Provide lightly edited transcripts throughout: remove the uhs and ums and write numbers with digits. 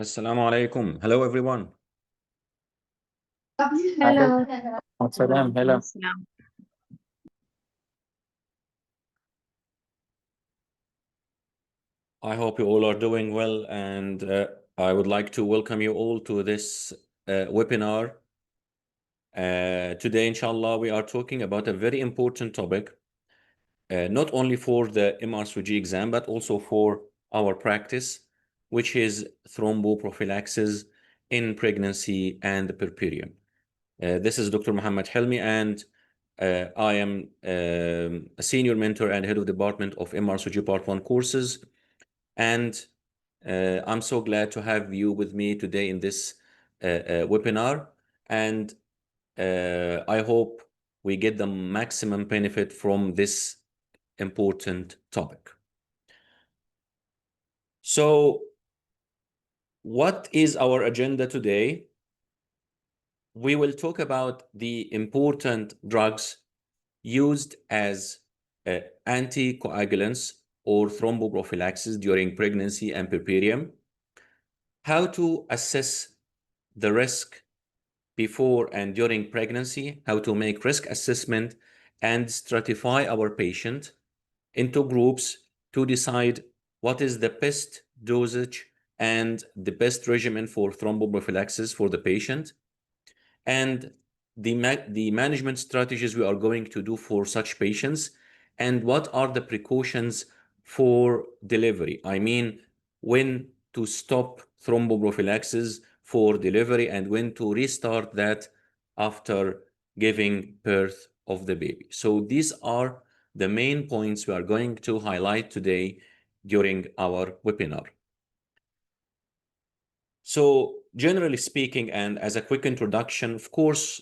Assalamu alaikum. Hello, everyone. Hello. Salam, hello. Salam. I hope you all are doing well, and I would like to welcome you all to this webinar. Today, inshallah, we are talking about a very important topic, not only for the MRCOG exam, but also for our practice, which is thromboprophylaxis in pregnancy and puerperium. This is Dr. Muhammad Helmy, and I am a senior mentor and head of department of MRCOG Part 1 courses. And I'm so glad to have you with me today in this webinar. And I hope we get the maximum benefit from this important topic. So, what is our agenda today? We will talk about the important drugs used as anticoagulants or thromboprophylaxis during pregnancy and puerperium, how to assess the risk before and during pregnancy, how to make risk assessment and stratify our patient into groups to decide what is the best dosage and the best regimen for thromboprophylaxis for the patient, and the management strategies we are going to do for such patients, and what are the precautions for delivery. I mean, when to stop thromboprophylaxis for delivery and when to restart that after giving birth of the baby. So these are the main points we are going to highlight today during our webinar. So generally speaking, and as a quick introduction, of course,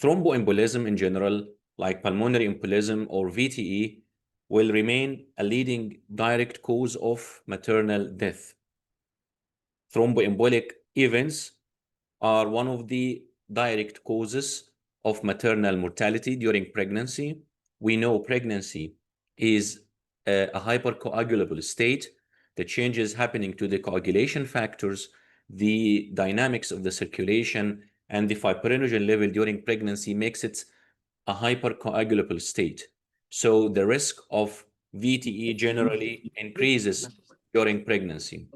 thromboembolism in general, like pulmonary embolism or VTE, will remain a leading direct cause of maternal death. Thromboembolic events are one of the direct causes of maternal mortality during pregnancy. We know pregnancy is a hypercoagulable state. The changes happening to the coagulation factors, the dynamics of the circulation, and the fibrinogen level during pregnancy makes it a hypercoagulable state. So the risk of VTE generally increases during pregnancy.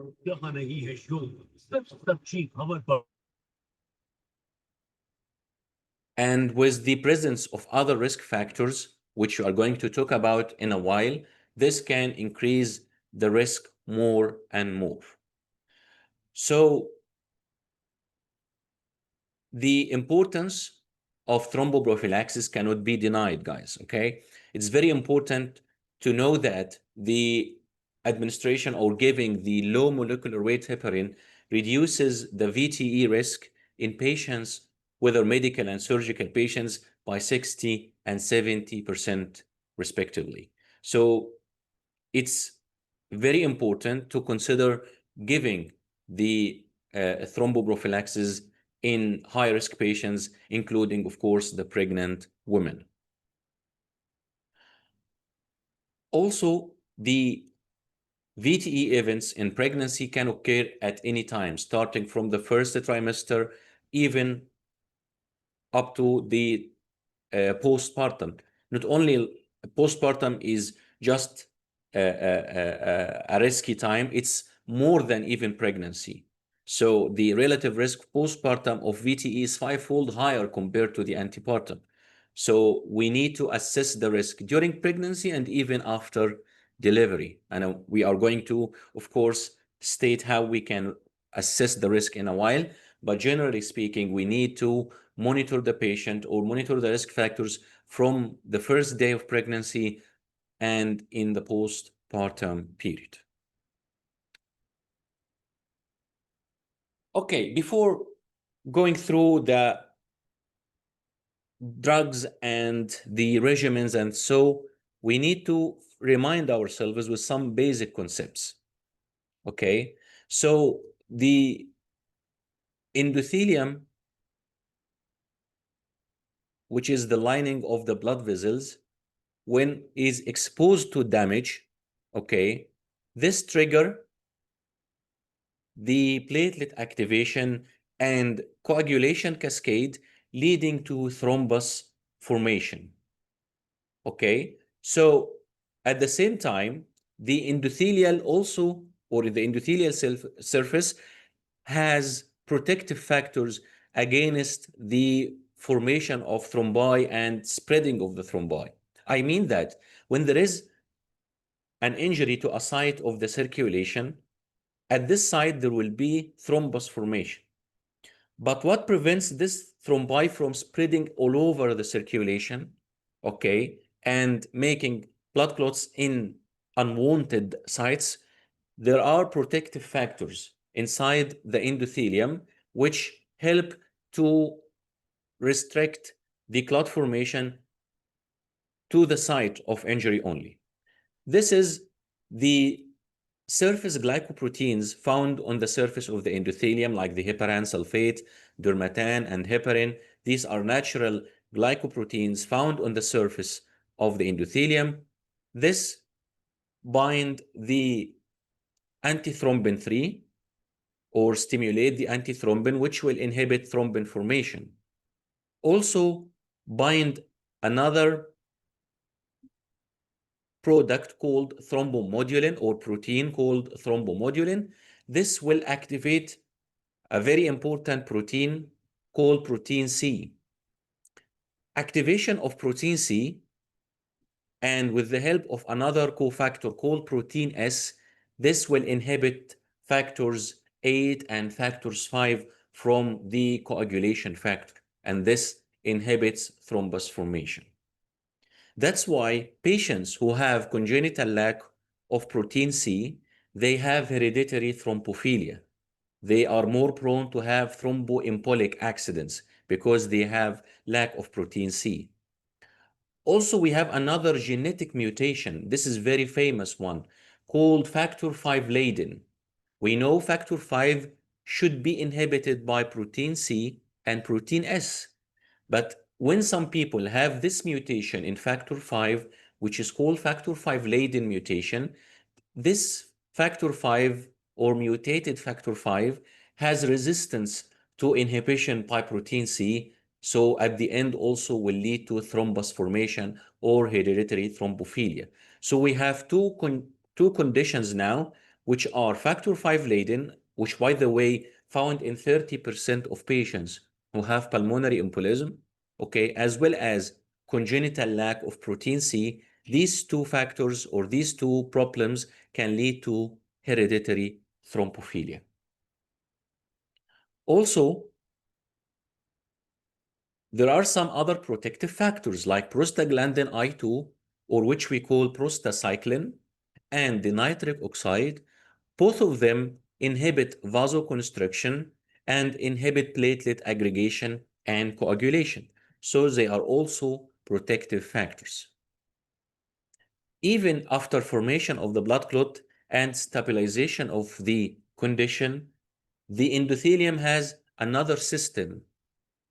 And with the presence of other risk factors, which we are going to talk about in a while, this can increase the risk more and more. So the importance of thromboprophylaxis cannot be denied, guys, okay? It's very important to know that the administration or giving the low molecular weight heparin reduces the VTE risk in patients, whether medical and surgical patients, by 60 and 70% respectively. So it's very important to consider giving the thromboprophylaxis in high-risk patients, including, of course, the pregnant women. Also, the VTE events in pregnancy can occur at any time, starting from the first trimester, even up to the postpartum. Not only postpartum is just a risky time, it's more than even pregnancy. So the relative risk postpartum of VTE is 5-fold higher compared to the antepartum. So we need to assess the risk during pregnancy and even after delivery. And we are going to, of course, state how we can assess the risk in a while. But generally speaking, we need to monitor the patient or monitor the risk factors from the first day of pregnancy and in the postpartum period. Okay, before going through the drugs and the regimens, and so we need to remind ourselves with some basic concepts. Okay, so the endothelium, which is the lining of the blood vessels, when is exposed to damage, okay, this trigger the platelet activation and coagulation cascade leading to thrombus formation. Okay, so at the same time, the endothelial also, or the endothelial surface has protective factors against the formation of thrombi and spreading of the thrombi. I mean that when there is an injury to a site of the circulation, at this site there will be thrombus formation. But what prevents this thrombi from spreading all over the circulation, okay, and making blood clots in unwanted sites? There are protective factors inside the endothelium which help to restrict the clot formation to the site of injury only. This is the surface glycoproteins found on the surface of the endothelium, like the heparan sulfate, dermatan, and heparin. These are natural glycoproteins found on the surface of the endothelium. This bind the antithrombin 3 or stimulate the antithrombin, which will inhibit thrombin formation. Also bind another product called thrombomodulin or protein called thrombomodulin. This will activate a very important protein called protein C. Activation of protein C, and with the help of another cofactor called protein S, this will inhibit factors 8 and factors 5 from the coagulation factor, and this inhibits thrombus formation. That's why patients who have congenital lack of protein C, they have hereditary thrombophilia. They are more prone to have thromboembolic accidents because they have lack of protein C. Also, we have another genetic mutation. This is very famous one called factor 5 Leiden. We know factor 5 should be inhibited by protein C and protein S. But when some people have this mutation in factor 5, which is called factor 5 Leiden mutation, this factor 5 or mutated factor 5 has resistance to inhibition by protein C. So at the end also will lead to thrombus formation or hereditary thrombophilia. So we have two conditions now, which are factor 5 Leiden, which by the way found in 30% of patients who have pulmonary embolism, okay, as well as congenital lack of protein C. These two factors or these two problems can lead to hereditary thrombophilia. Also, there are some other protective factors like prostaglandin I2, or which we call prostacyclin, and the nitric oxide. Both of them inhibit vasoconstriction and inhibit platelet aggregation and coagulation. So they are also protective factors. Even after formation of the blood clot and stabilization of the condition, the endothelium has another system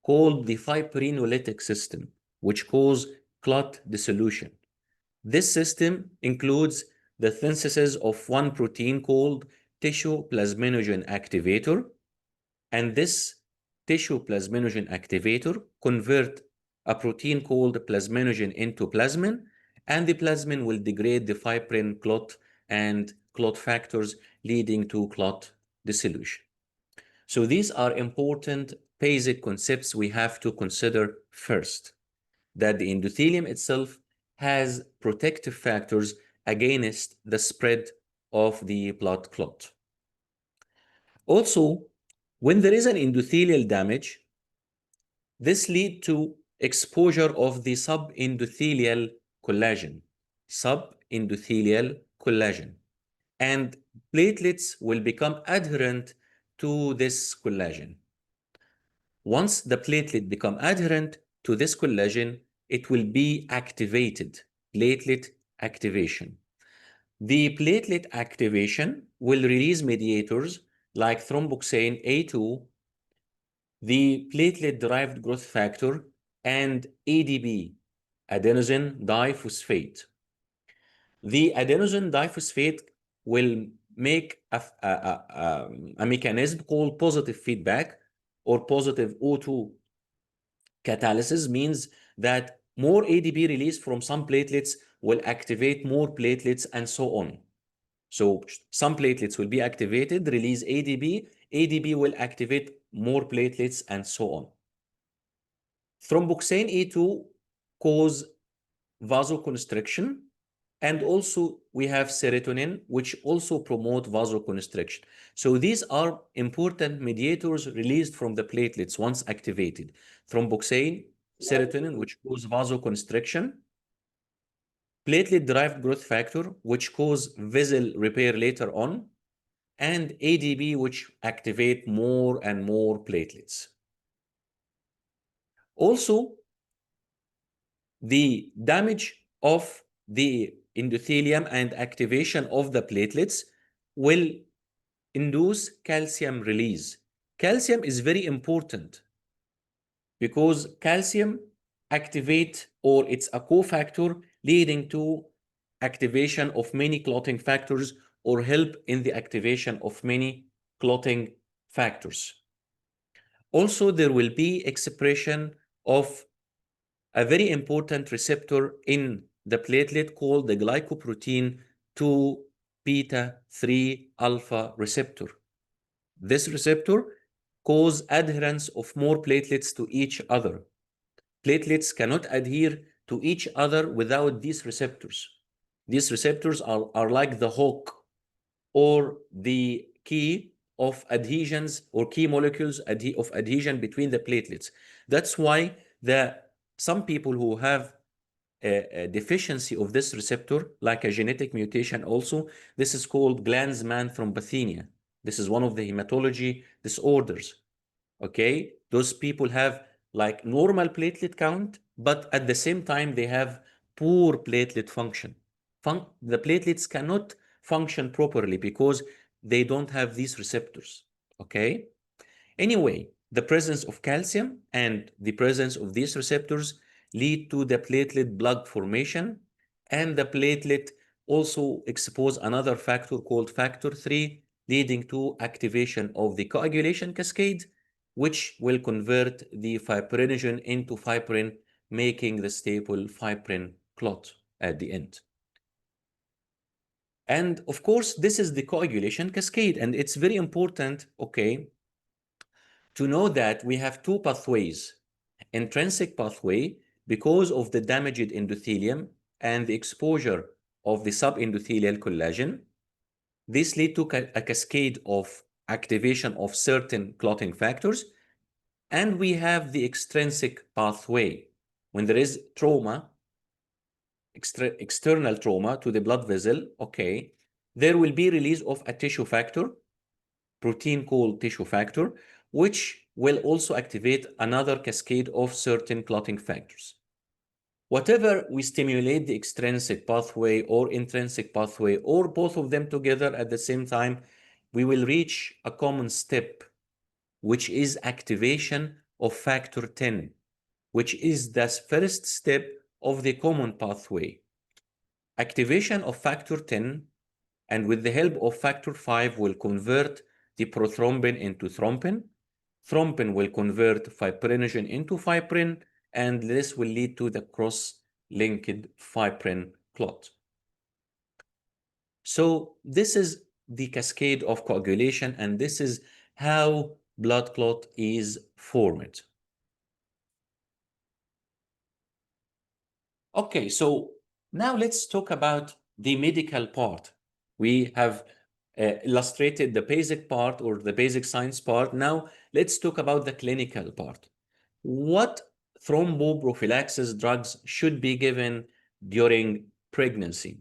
called the fibrinolytic system, which causes clot dissolution. This system includes the synthesis of one protein called tissue plasminogen activator, and this tissue plasminogen activator convert a protein called plasminogen into plasmin, and the plasmin will degrade the fibrin clot and clot factors, leading to clot dissolution. So these are important basic concepts we have to consider first, that the endothelium itself has protective factors against the spread of the blood clot. Also, when there is an endothelial damage, this leads to exposure of the subendothelial collagen, and platelets will become adherent to this collagen. Once the platelet become adherent to this collagen, it will be activated, platelet activation. The platelet activation will release mediators like thromboxane A2, the platelet-derived growth factor, and ADP, adenosine diphosphate. The adenosine diphosphate will make a mechanism called positive feedback or positive O2 catalysis, means that more ADP released from some platelets will activate more platelets and so on. So some platelets will be activated, release ADP, ADP will activate more platelets and so on. Thromboxane E2 cause vasoconstriction, and also we have serotonin, which also promote vasoconstriction. So these are important mediators released from the platelets once activated. Thromboxane, serotonin, which cause vasoconstriction, platelet-derived growth factor, which cause vessel repair later on, and ADP, which activate more and more platelets. Also, the damage of the endothelium and activation of the platelets will induce calcium release. Calcium is very important because calcium activate, or it's a cofactor leading to activation of many clotting factors, or help in the activation of many clotting factors. Also, there will be expression of a very important receptor in the platelet called the glycoprotein 2 beta 3 alpha receptor. This receptor causes adherence of more platelets to each other. Platelets cannot adhere to each other without these receptors. These receptors are like the hook or the key of adhesions or key molecules of adhesion between the platelets. That's why some people who have a deficiency of this receptor, like a genetic mutation also, this is called Glanzmann thrombopenia. This is one of the hematology disorders. Okay, those people have like normal platelet count, but at the same time they have poor platelet function. The platelets cannot function properly because they don't have these receptors. Okay, anyway, the presence of calcium and the presence of these receptors lead to the platelet blood formation, and the platelet also expose another factor called factor 3, leading to activation of the coagulation cascade, which will convert the fibrinogen into fibrin, making the staple fibrin clot at the end. And of course, this is the coagulation cascade, and it's very important, okay, to know that we have two pathways. Intrinsic pathway, because of the damaged endothelium and the exposure of the subendothelial collagen. This lead to a cascade of activation of certain clotting factors. And we have the extrinsic pathway. When there is trauma, external trauma to the blood vessel, okay, there will be release of a tissue factor, protein called tissue factor, which will also activate another cascade of certain clotting factors. Whatever we stimulate the extrinsic pathway or intrinsic pathway, or both of them together at the same time, we will reach a common step, which is activation of factor 10, which is the first step of the common pathway. Activation of factor 10, and with the help of factor 5, will convert the prothrombin into thrombin. Thrombin will convert fibrinogen into fibrin, and this will lead to the cross-linked fibrin clot. So this is the cascade of coagulation, and this is how blood clot is formed. Okay, so now let's talk about the medical part. We have illustrated the basic part or the basic science part. Now let's talk about the clinical part. What thromboprophylaxis drugs should be given during pregnancy?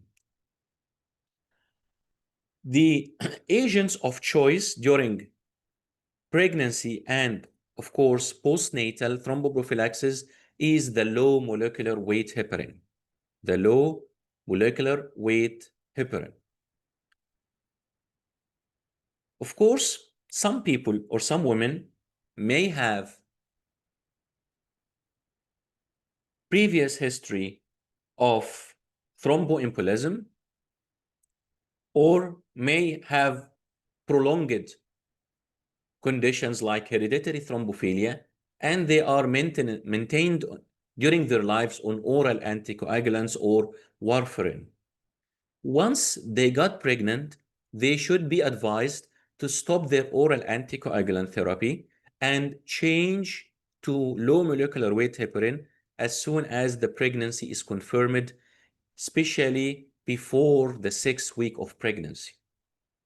The agents of choice during pregnancy and, of course, postnatal thromboprophylaxis is the low molecular weight heparin. The low molecular weight heparin. Of course, some people or some women may have previous history of thromboembolism or may have prolonged conditions like hereditary thrombophilia, and they are maintained during their lives on oral anticoagulants or warfarin. Once they got pregnant, they should be advised to stop their oral anticoagulant therapy and change to low molecular weight heparin as soon as the pregnancy is confirmed, especially before the 6th week of pregnancy.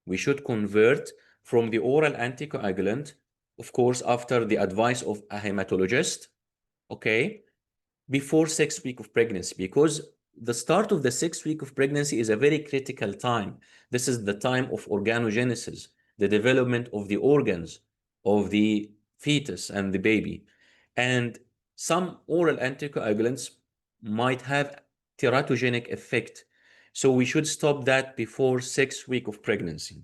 We should convert from the oral anticoagulant, of course, after the advice of a hematologist, okay, before 6th week of pregnancy, because the start of the 6th week of pregnancy is a very critical time. This is the time of organogenesis, the development of the organs of the fetus and the baby. And some oral anticoagulants might have teratogenic effect. So we should stop that before 6th week of pregnancy.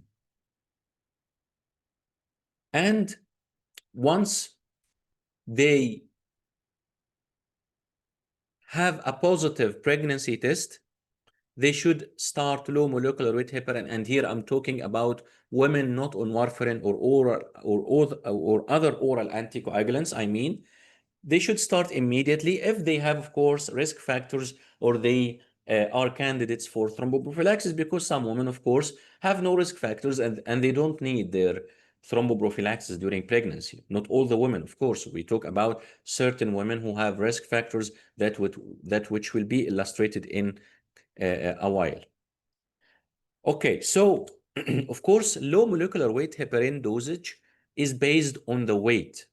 And once they have a positive pregnancy test, they should start low molecular weight heparin. And here I'm talking about women not on warfarin or oral or other oral anticoagulants. I mean, they should start immediately if they have, of course, risk factors or they are candidates for thromboprophylaxis, because some women, of course, have no risk factors and they don't need their thromboprophylaxis during pregnancy. Not all the women, of course. We talk about certain women who have risk factors that which will be illustrated in a while. Okay, so of course, low molecular weight heparin dosage is based on the weight.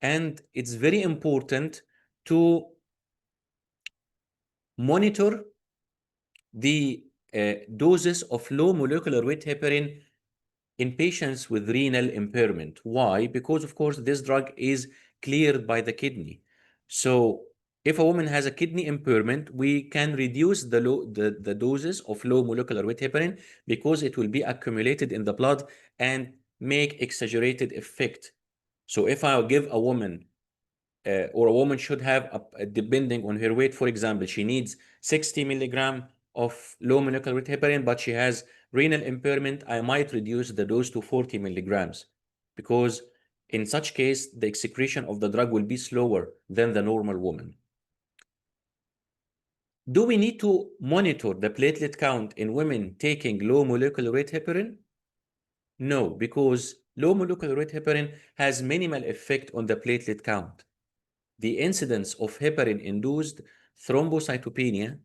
And it's very important to monitor the doses of low molecular weight heparin in patients with renal impairment. Why? Because, of course, this drug is cleared by the kidney. So if a woman has a kidney impairment, we can reduce the doses of low molecular weight heparin because it will be accumulated in the blood and make exaggerated effect. So if I give a woman or a woman should have, depending on her weight, for example, she needs 60 milligram of low molecular weight heparin, but she has renal impairment, I might reduce the dose to 40 milligrams, because in such case, the excretion of the drug will be slower than the normal woman. Do we need to monitor the platelet count in women taking low molecular weight heparin? No, because low molecular weight heparin has minimal effect on the platelet count. The incidence of heparin-induced thrombocytopenia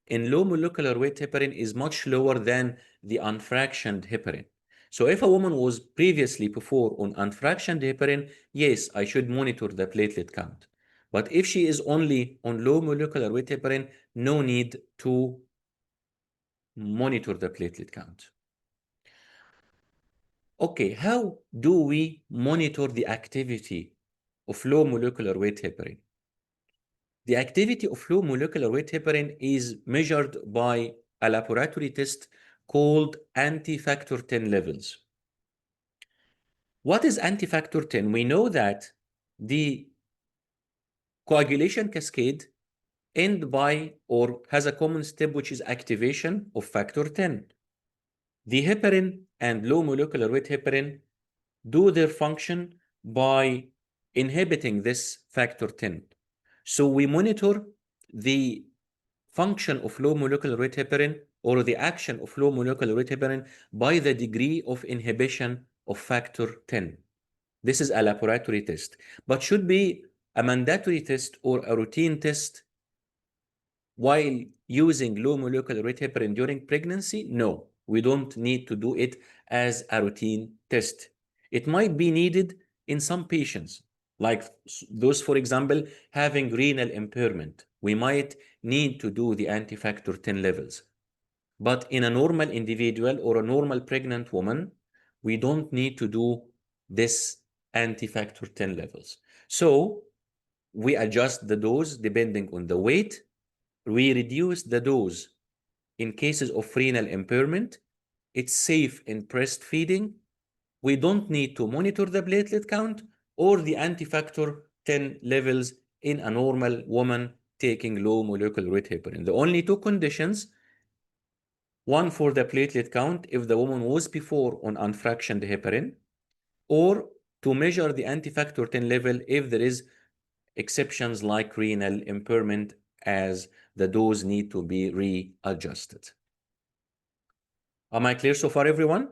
in low molecular weight heparin is much lower than the unfractioned heparin. So if a woman was previously before on unfractioned heparin, yes, I should monitor the platelet count. But if she is only on low molecular weight heparin, no need to monitor the platelet count. Okay, how do we monitor the activity of low molecular weight heparin? The activity of low molecular weight heparin is measured by a laboratory test called anti-factor 10 levels. What is anti-factor 10? We know that the coagulation cascade ends by or has a common step, which is activation of factor 10. The heparin and low molecular weight heparin do their function by inhibiting this factor 10. So we monitor the function of low molecular weight heparin or the action of low molecular weight heparin by the degree of inhibition of factor 10. This is a laboratory test, but should be a mandatory test or a routine test while using low molecular weight heparin during pregnancy? No, we don't need to do it as a routine test. It might be needed in some patients, like those, for example, having renal impairment. We might need to do the anti-factor 10 levels. But in a normal individual or a normal pregnant woman, we don't need to do this anti-factor 10 levels. So we adjust the dose depending on the weight. We reduce the dose in cases of renal impairment. It's safe in breastfeeding. We don't need to monitor the platelet count or the anti-factor 10 levels in a normal woman taking low molecular weight heparin. The only two conditions one for the platelet count if the woman was before on unfractioned heparin, or to measure the anti-factor 10 level if there is exceptions like renal impairment as the dose need to be readjusted. Am I clear so far, everyone?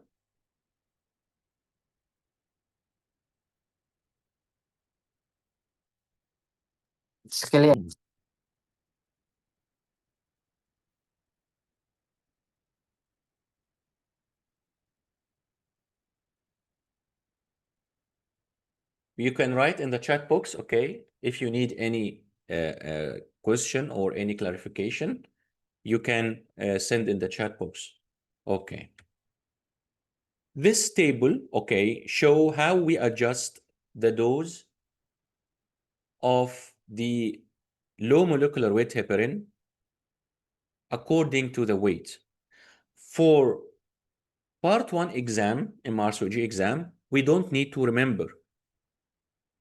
It's clear. You can write in the chat box, okay, if you need any question or any clarification, you can send in the chat box. Okay. This table, okay, show how we adjust the dose of the low molecular weight heparin according to the weight. For part 1 exam, MRCOG exam, we don't need to remember,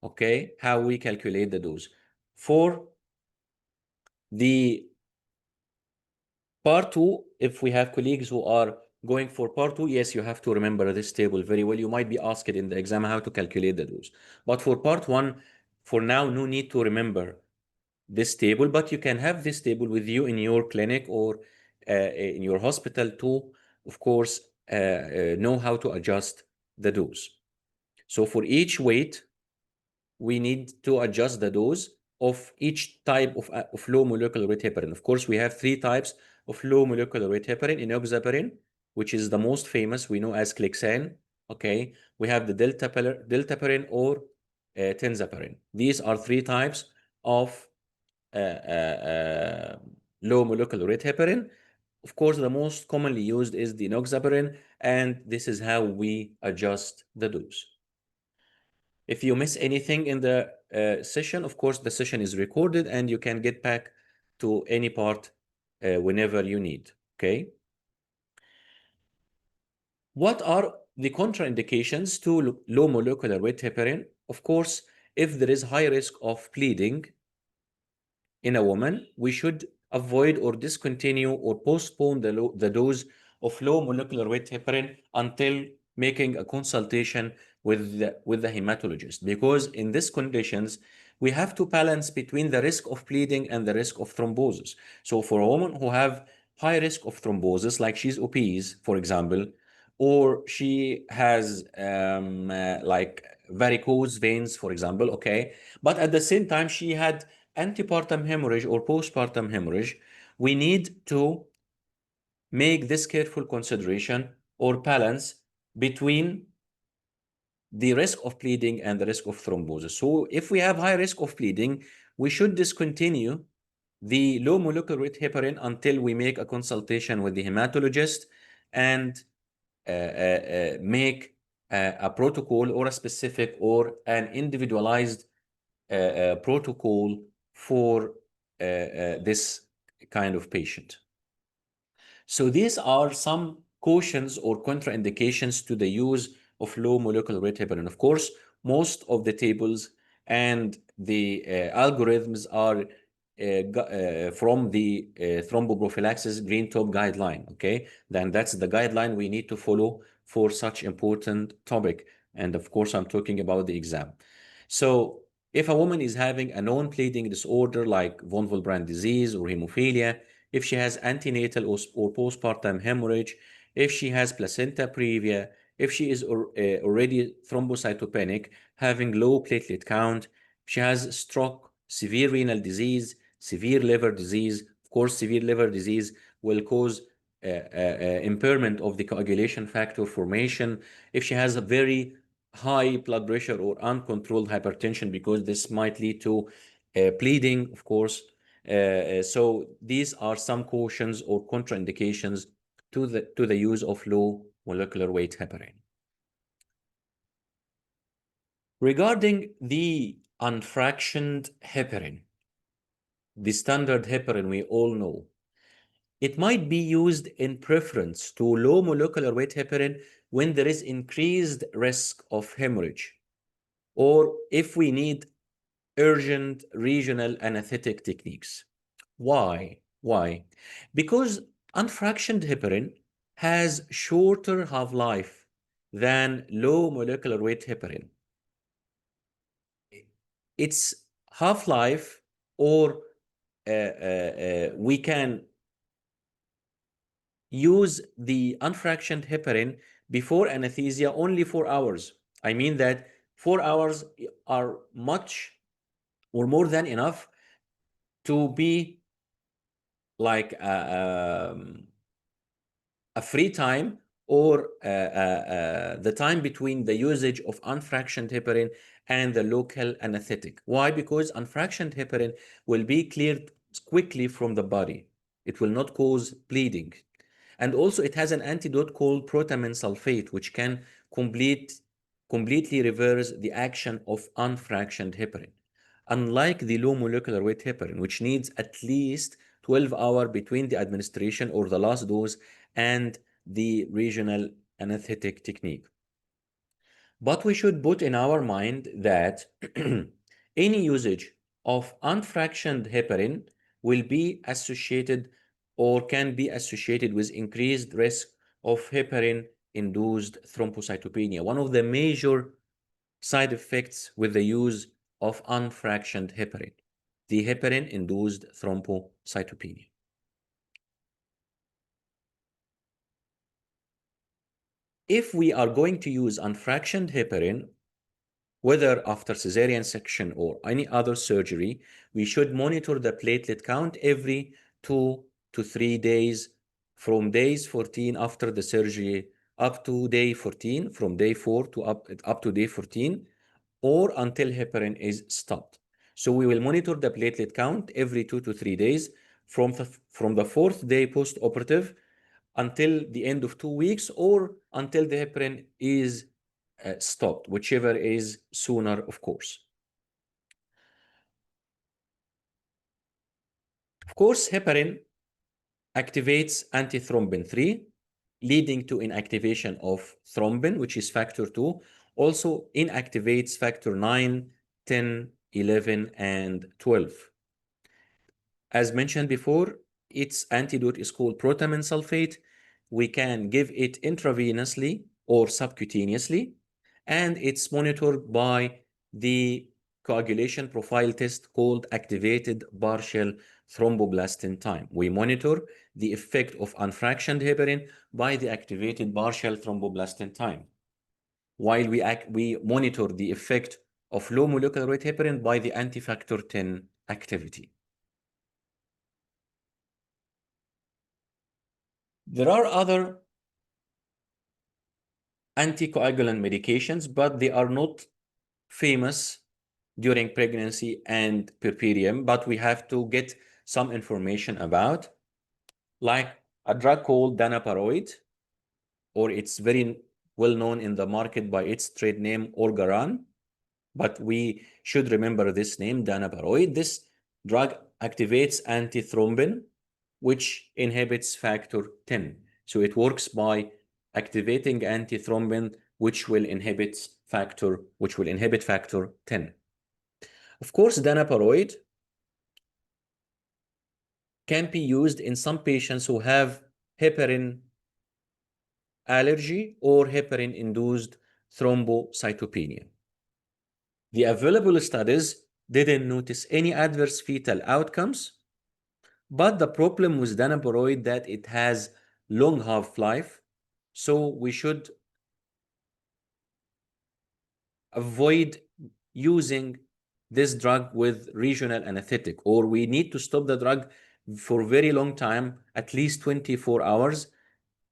okay, how we calculate the dose. For the part 2, if we have colleagues who are going for part 2, yes, you have to remember this table very well. You might be asked in the exam how to calculate the dose. But for part 1, for now, no need to remember this table, but you can have this table with you in your clinic or in your hospital to, of course, know how to adjust the dose. So for each weight, we need to adjust the dose of each type of low molecular weight heparin. Of course, we have 3 types of low molecular weight heparin: enoxaparin, which is the most famous, we know as Clexane. Okay, we have the deltaparin or tenzaparin. These are 3 types of low molecular weight heparin. Of course, the most commonly used is the enoxaparin, and this is how we adjust the dose. If you miss anything in the session, of course, the session is recorded and you can get back to any part whenever you need, okay? What are the contraindications to low molecular weight heparin? Of course, if there is high risk of bleeding in a woman, we should avoid or discontinue or postpone the dose of low molecular weight heparin until making a consultation with the hematologist, because in these conditions, we have to balance between the risk of bleeding and the risk of thrombosis. So for a woman who have high risk of thrombosis, like she's obese, for example, or she has like varicose veins, for example, okay, but at the same time, she had antepartum hemorrhage or postpartum hemorrhage, we need to make this careful consideration or balance between the risk of bleeding and the risk of thrombosis. So if we have high risk of bleeding, we should discontinue the low molecular weight heparin until we make a consultation with the hematologist and make a protocol or a specific or an individualized protocol for this kind of patient. So these are some cautions or contraindications to the use of low molecular weight heparin. Of course, most of the tables and the algorithms are from the thromboprophylaxis green top guideline, okay? Then that's the guideline we need to follow for such important topic. And of course, I'm talking about the exam. So if a woman is having a known bleeding disorder like von Willebrand disease or hemophilia, if she has antenatal or postpartum hemorrhage, if she has placenta previa, if she is already thrombocytopenic, having low platelet count, she has stroke, severe renal disease, severe liver disease. Of course, severe liver disease will cause impairment of the coagulation factor formation. If she has a very high blood pressure or uncontrolled hypertension, because this might lead to bleeding, of course. So these are some cautions or contraindications to the use of low molecular weight heparin. Regarding the unfractioned heparin, the standard heparin we all know, it might be used in preference to low molecular weight heparin when there is increased risk of hemorrhage, or if we need urgent regional anesthetic techniques. Why? Because unfractioned heparin has shorter half-life than low molecular weight heparin. Its half-life, or we can use the unfractioned heparin before anesthesia only 4 hours. I mean that 4 hours are much or more than enough to be like a free time, or the time between the usage of unfractioned heparin and the local anesthetic. Why? Because unfractioned heparin will be cleared quickly from the body. It will not cause bleeding. And also it has an antidote called protamine sulfate, which can completely reverse the action of unfractioned heparin. Unlike the low molecular weight heparin, which needs at least 12 hours between the administration or the last dose and the regional anesthetic technique. But we should put in our mind that any usage of unfractioned heparin will be associated or can be associated with increased risk of heparin-induced thrombocytopenia, one of the major side effects with the use of unfractioned heparin, the heparin-induced thrombocytopenia. If we are going to use unfractioned heparin, whether after cesarean section or any other surgery, we should monitor the platelet count every 2 to 3 days, from days 14 after the surgery up to day 14, from day 4 to up to day 14, or until heparin is stopped. So we will monitor the platelet count every 2 to 3 days from the fourth day post-operative until the end of 2 weeks, or until the heparin is stopped, whichever is sooner, of course. Of course, heparin activates antithrombin 3, leading to inactivation of thrombin, which is factor 2. Also inactivates factor 9, 10, 11, and 12. As mentioned before, its antidote is called protamine sulfate. We can give it intravenously or subcutaneously, and it's monitored by the coagulation profile test called activated partial thromboplastin time. We monitor the effect of unfractioned heparin by the activated partial thromboplastin time, while we monitor the effect of low molecular weight heparin by the anti-factor 10 activity. There are other anticoagulant medications, but they are not famous during pregnancy and puerperium, but we have to get some information about, like a drug called danaparoid, or it's very well known in the market by its trade name Orgaran, but we should remember this name, danaparoid. This drug activates antithrombin, which inhibits factor 10. So it works by activating antithrombin, which will inhibit factor 10. Of course, danaparoid can be used in some patients who have heparin allergy or heparin-induced thrombocytopenia. The available studies didn't notice any adverse fetal outcomes, but the problem with danaparoid that it has long half-life, so we should avoid using this drug with regional anesthetic, or we need to stop the drug for a very long time, at least 24 hours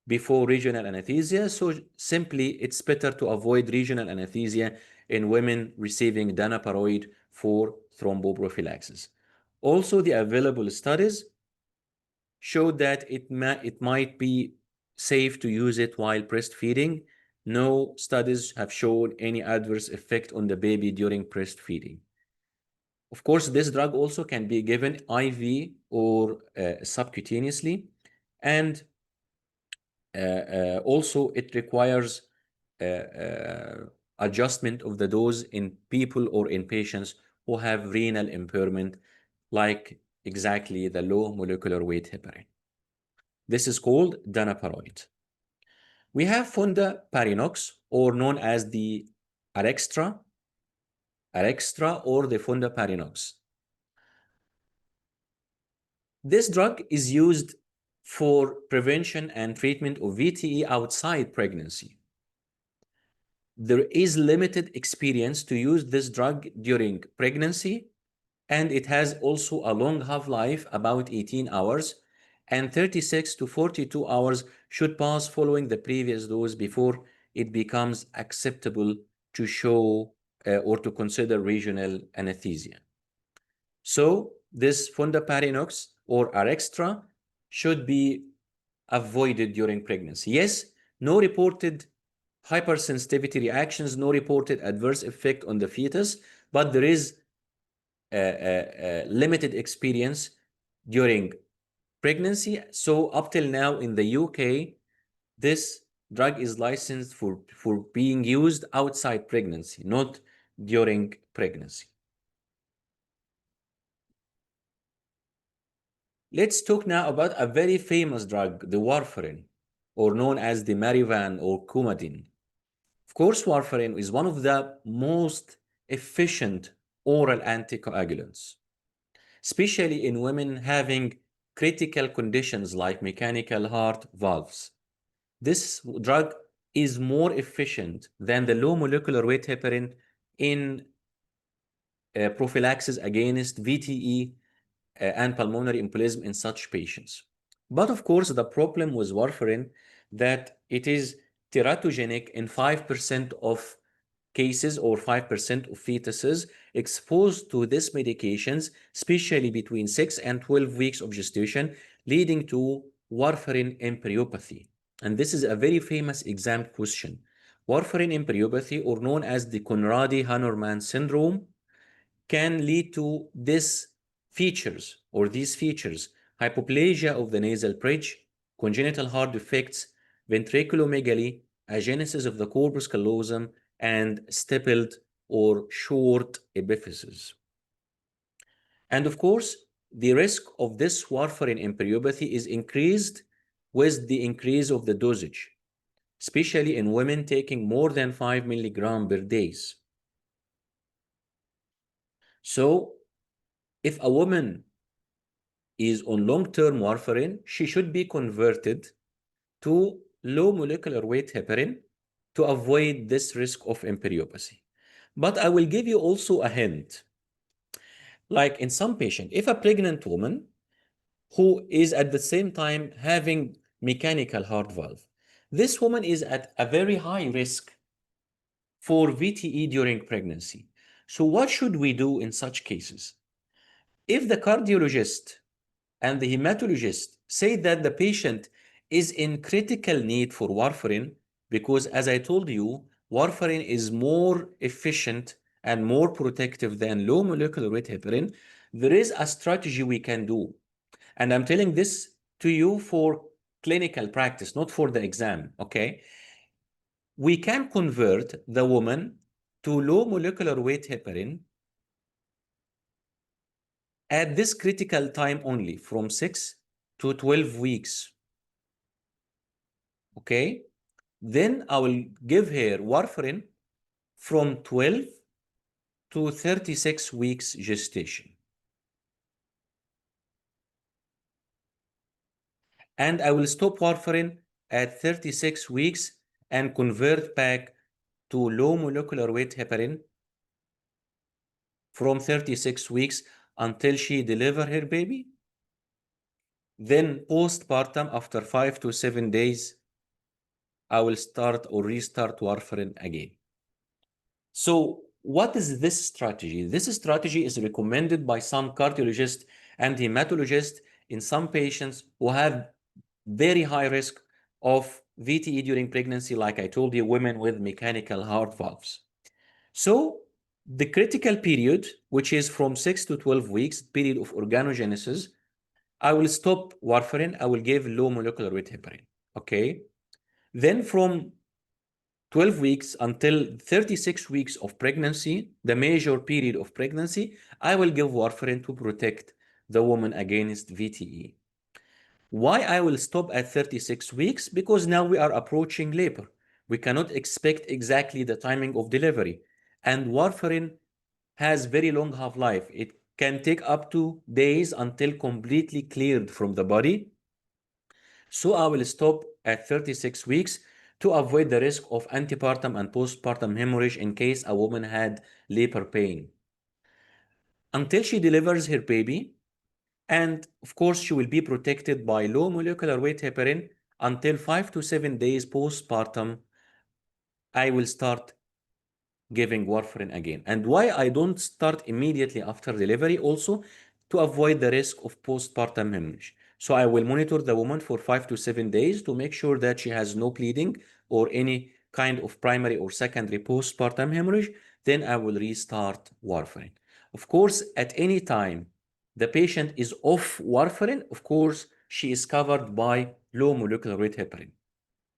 before regional anesthesia. So simply, it's better to avoid regional anesthesia in women receiving danaparoid for thromboprophylaxis. Also, the available studies showed that it might be safe to use it while breastfeeding. No studies have shown any adverse effect on the baby during breastfeeding. Of course, this drug also can be given IV or subcutaneously, and also it requires adjustment of the dose in people or in patients who have renal impairment, like exactly the low molecular weight heparin. This is called danaparoid. We have Fondaparinux, or known as the Arextra or the Fondaparinux. This drug is used for prevention and treatment of VTE outside pregnancy. There is limited experience to use this drug during pregnancy, and it has also a long half-life, about 18 hours, and 36 to 42 hours should pass following the previous dose before it becomes acceptable to show or to consider regional anesthesia. So this Fondaparinux or Arextra should be avoided during pregnancy. Yes, no reported hypersensitivity reactions, no reported adverse effect on the fetus, but there is limited experience during pregnancy. So up till now in the UK, this drug is licensed for being used outside pregnancy, not during pregnancy. Let's talk now about a very famous drug, the warfarin, or known as the Marivan or Coumadin. Of course, warfarin is one of the most efficient oral anticoagulants, especially in women having critical conditions like mechanical heart valves. This drug is more efficient than the low molecular weight heparin in prophylaxis against VTE and pulmonary embolism in such patients. But of course, the problem with warfarin that it is teratogenic in 5% of cases or 5% of fetuses exposed to these medications, especially between 6 and 12 weeks of gestation, leading to warfarin embryopathy. And this is a very famous exam question. Warfarin embryopathy, or known as the Conradi-Hanorman syndrome, can lead to these features, hypoplasia of the nasal bridge, congenital heart defects, ventriculomegaly, agenesis of the corpus callosum, and stippled or short epiphyses. And of course, the risk of this warfarin embryopathy is increased with the increase of the dosage, especially in women taking more than 5 milligrams per day. So if a woman is on long-term warfarin, she should be converted to low molecular weight heparin to avoid this risk of embryopathy. But I will give you also a hint. Like in some patient, if a pregnant woman who is at the same time having mechanical heart valve, this woman is at a very high risk for VTE during pregnancy. So what should we do in such cases? If the cardiologist and the hematologist say that the patient is in critical need for warfarin, because as I told you, warfarin is more efficient and more protective than low molecular weight heparin, there is a strategy we can do. And I'm telling this to you for clinical practice, not for the exam, okay? We can convert the woman to low molecular weight heparin at this critical time only, from 6 to 12 weeks. Okay? Then I will give her warfarin from 12 to 36 weeks gestation. And I will stop warfarin at 36 weeks and convert back to low molecular weight heparin from 36 weeks until she deliver her baby. Then postpartum, after 5 to 7 days, I will start or restart warfarin again. So what is this strategy? This strategy is recommended by some cardiologists and hematologists in some patients who have very high risk of VTE during pregnancy, like I told you, women with mechanical heart valves. So the critical period, which is from 6 to 12 weeks, period of organogenesis, I will stop warfarin, I will give low molecular weight heparin, okay? Then from 12 weeks until 36 weeks of pregnancy, the major period of pregnancy, I will give warfarin to protect the woman against VTE. Why I will stop at 36 weeks? Because now we are approaching labor. We cannot expect exactly the timing of delivery. And warfarin has very long half-life. It can take up to days until completely cleared from the body. So I will stop at 36 weeks to avoid the risk of antepartum and postpartum hemorrhage in case a woman had labor pain. Until she delivers her baby, and of course, she will be protected by low molecular weight heparin until 5 to 7 days postpartum. I will start giving warfarin again. And why I don't start immediately after delivery also to avoid the risk of postpartum hemorrhage. So I will monitor the woman for 5 to 7 days to make sure that she has no bleeding or any kind of primary or secondary postpartum hemorrhage. Then I will restart warfarin. Of course, at any time the patient is off warfarin, of course, she is covered by low molecular weight heparin.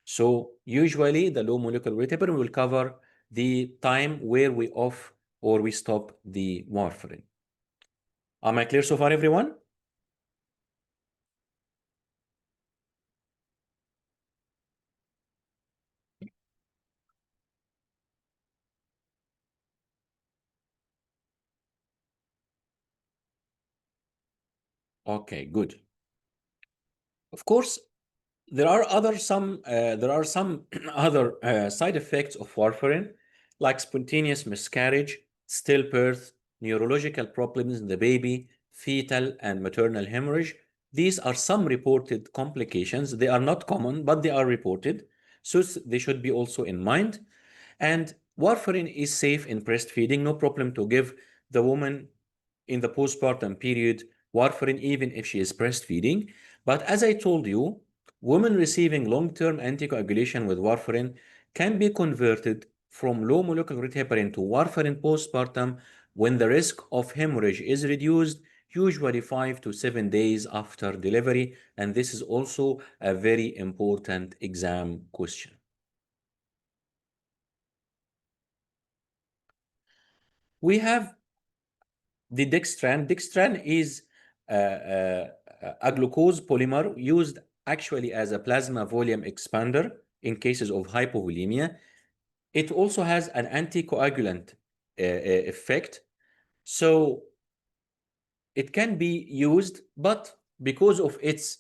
So usually the low molecular weight heparin will cover the time where we off or we stop the warfarin. Am I clear so far, everyone? Okay, good. Of course, there are some other side effects of warfarin, like spontaneous miscarriage, stillbirth, neurological problems in the baby, fetal and maternal hemorrhage. These are some reported complications. They are not common, but they are reported. So they should be also in mind. And warfarin is safe in breastfeeding, no problem to give the woman in the postpartum period warfarin even if she is breastfeeding. But as I told you, women receiving long-term anticoagulation with warfarin can be converted from low molecular weight heparin to warfarin postpartum when the risk of hemorrhage is reduced, usually 5 to 7 days after delivery. And this is also a very important exam question. We have the dextran. Dextran is a glucose polymer used actually as a plasma volume expander in cases of hypovolemia. It also has an anticoagulant effect. So it can be used, but because of its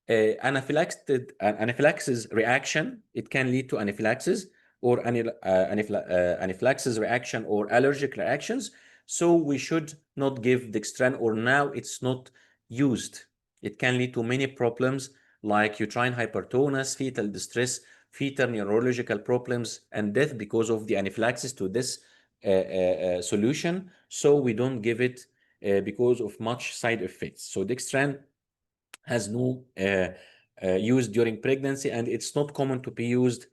anaphylaxis reaction, it can lead to anaphylaxis or anaphylaxis reaction or allergic reactions. So we should not give dextran, or now it's not used. It can lead to many problems like uterine hypertonus, fetal distress, fetal neurological problems, and death because of the anaphylaxis to this solution. So we don't give it because of much side effects. So dextran has no use during pregnancy, and it's not common to be used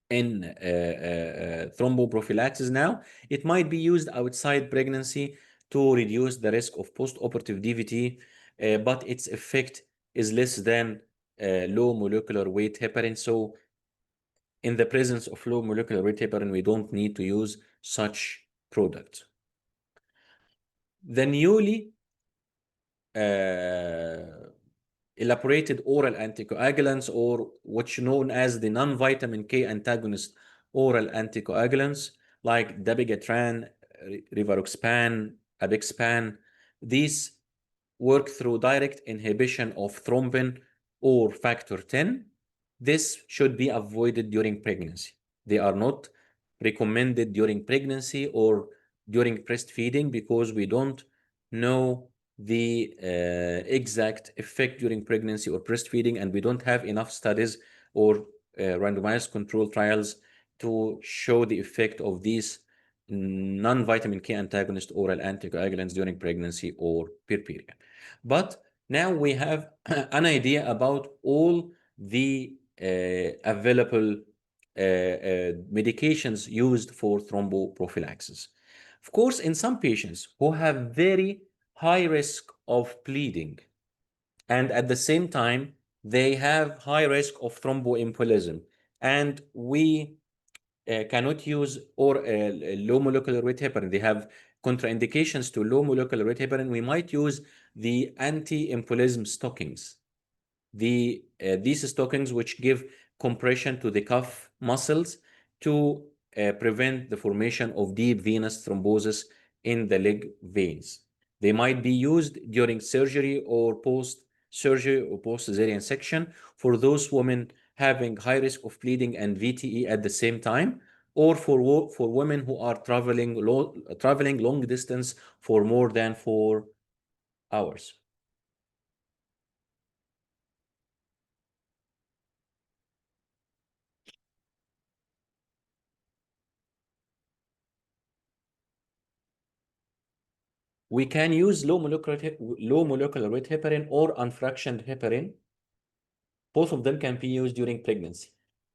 in thromboprophylaxis now. It might be used outside pregnancy to reduce the risk of postoperative DVT, but its effect is less than low molecular weight heparin. So in the presence of low molecular weight heparin, we don't need to use such product. The newly elaborated oral anticoagulants, or what's known as the non-vitamin K antagonist oral anticoagulants, like dabigatran, rivaroxaban, apixaban. These work through direct inhibition of thrombin or factor 10. This should be avoided during pregnancy. They are not recommended during pregnancy or during breastfeeding because we don't know the exact effect during pregnancy or breastfeeding, and we don't have enough studies or randomized control trials to show the effect of these non-vitamin K antagonist oral anticoagulants during pregnancy or puerperium. But now we have an idea about all the available medications used for thromboprophylaxis. Of course, in some patients who have very high risk of bleeding, and at the same time, they have high risk of thromboembolism, and we cannot use or low molecular weight heparin. They have contraindications to low molecular weight heparin. We might use the anti-embolism stockings. these stockings, which give compression to the calf muscles to prevent the formation of deep venous thrombosis in the leg veins. They might be used during surgery or post-surgery or post-cesarean section for those women having high risk of bleeding and VTE at the same time, or for women who are traveling long distance for more than 4 hours. We can use low molecular weight heparin or unfractioned heparin. Both of them can be used during pregnancy.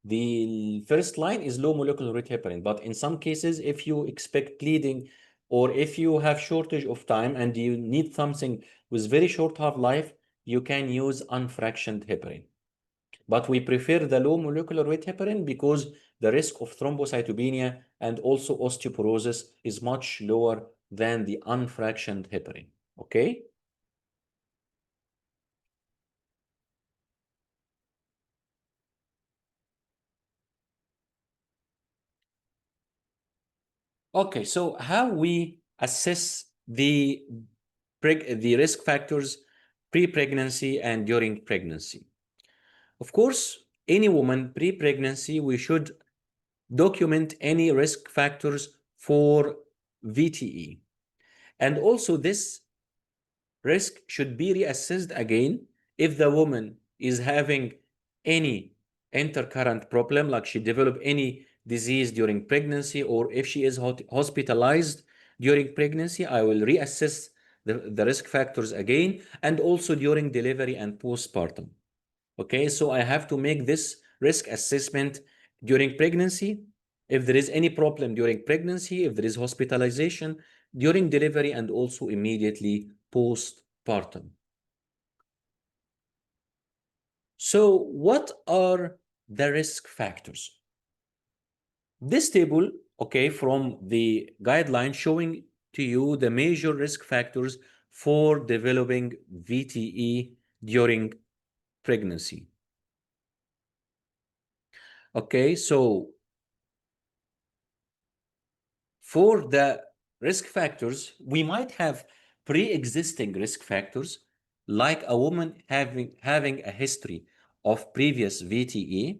The first line is low molecular weight heparin, but in some cases, if you expect bleeding or if you have shortage of time and you need something with very short half-life, you can use unfractioned heparin. But we prefer the low molecular weight heparin because the risk of thrombocytopenia and also osteoporosis is much lower than the unfractioned heparin. Okay? Okay, so how we assess the risk factors pre-pregnancy and during pregnancy. Of course, any woman pre-pregnancy, we should document any risk factors for VTE. And also this risk should be reassessed again if the woman is having any intercurrent problem, like she developed any disease during pregnancy, or if she is hospitalized during pregnancy, I will reassess the risk factors again, and also during delivery and postpartum. Okay, so I have to make this risk assessment during pregnancy, if there is any problem during pregnancy, if there is hospitalization, during delivery, and also immediately postpartum. So what are the risk factors? This table, okay, from the guideline showing to you the major risk factors for developing VTE during pregnancy. Okay, so for the risk factors, we might have pre-existing risk factors, like a woman having a history of previous VTE,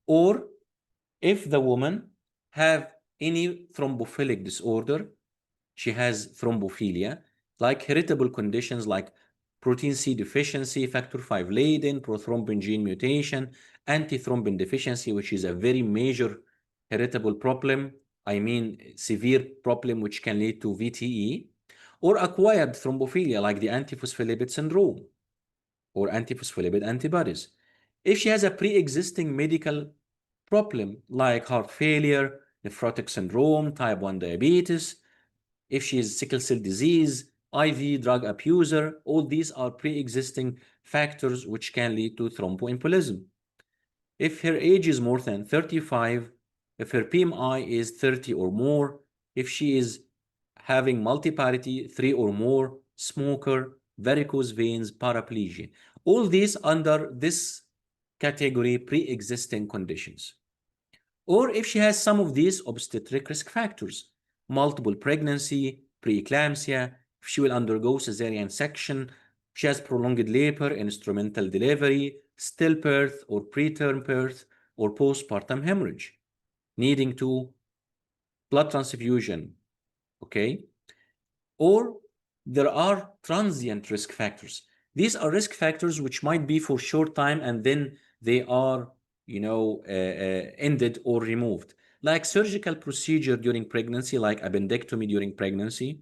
or if the woman have any thrombophilic disorder, she has thrombophilia, like heritable conditions like protein C deficiency, factor V Leiden, prothrombin gene mutation, antithrombin deficiency, which is a very major heritable problem, I mean severe problem which can lead to VTE, or acquired thrombophilia like the antiphospholipid syndrome or antiphospholipid antibodies. If she has a pre-existing medical problem like heart failure, nephrotic syndrome, type 1 diabetes, if she is sickle cell disease, IV drug abuser, all these are pre-existing factors which can lead to thromboembolism. If her age is more than 35, if her PMI is 30 or more, if she is having multiparity, 3 or more, smoker, varicose veins, paraplegia, all these under this category pre-existing conditions. Or if she has some of these obstetric risk factors, multiple pregnancy, preeclampsia, if she will undergo cesarean section, she has prolonged labor, instrumental delivery, stillbirth or preterm birth, or postpartum hemorrhage, needing to blood transfusion, okay? Or there are transient risk factors. These are risk factors which might be for short time and then they are, ended or removed. Like surgical procedure during pregnancy, like appendectomy during pregnancy.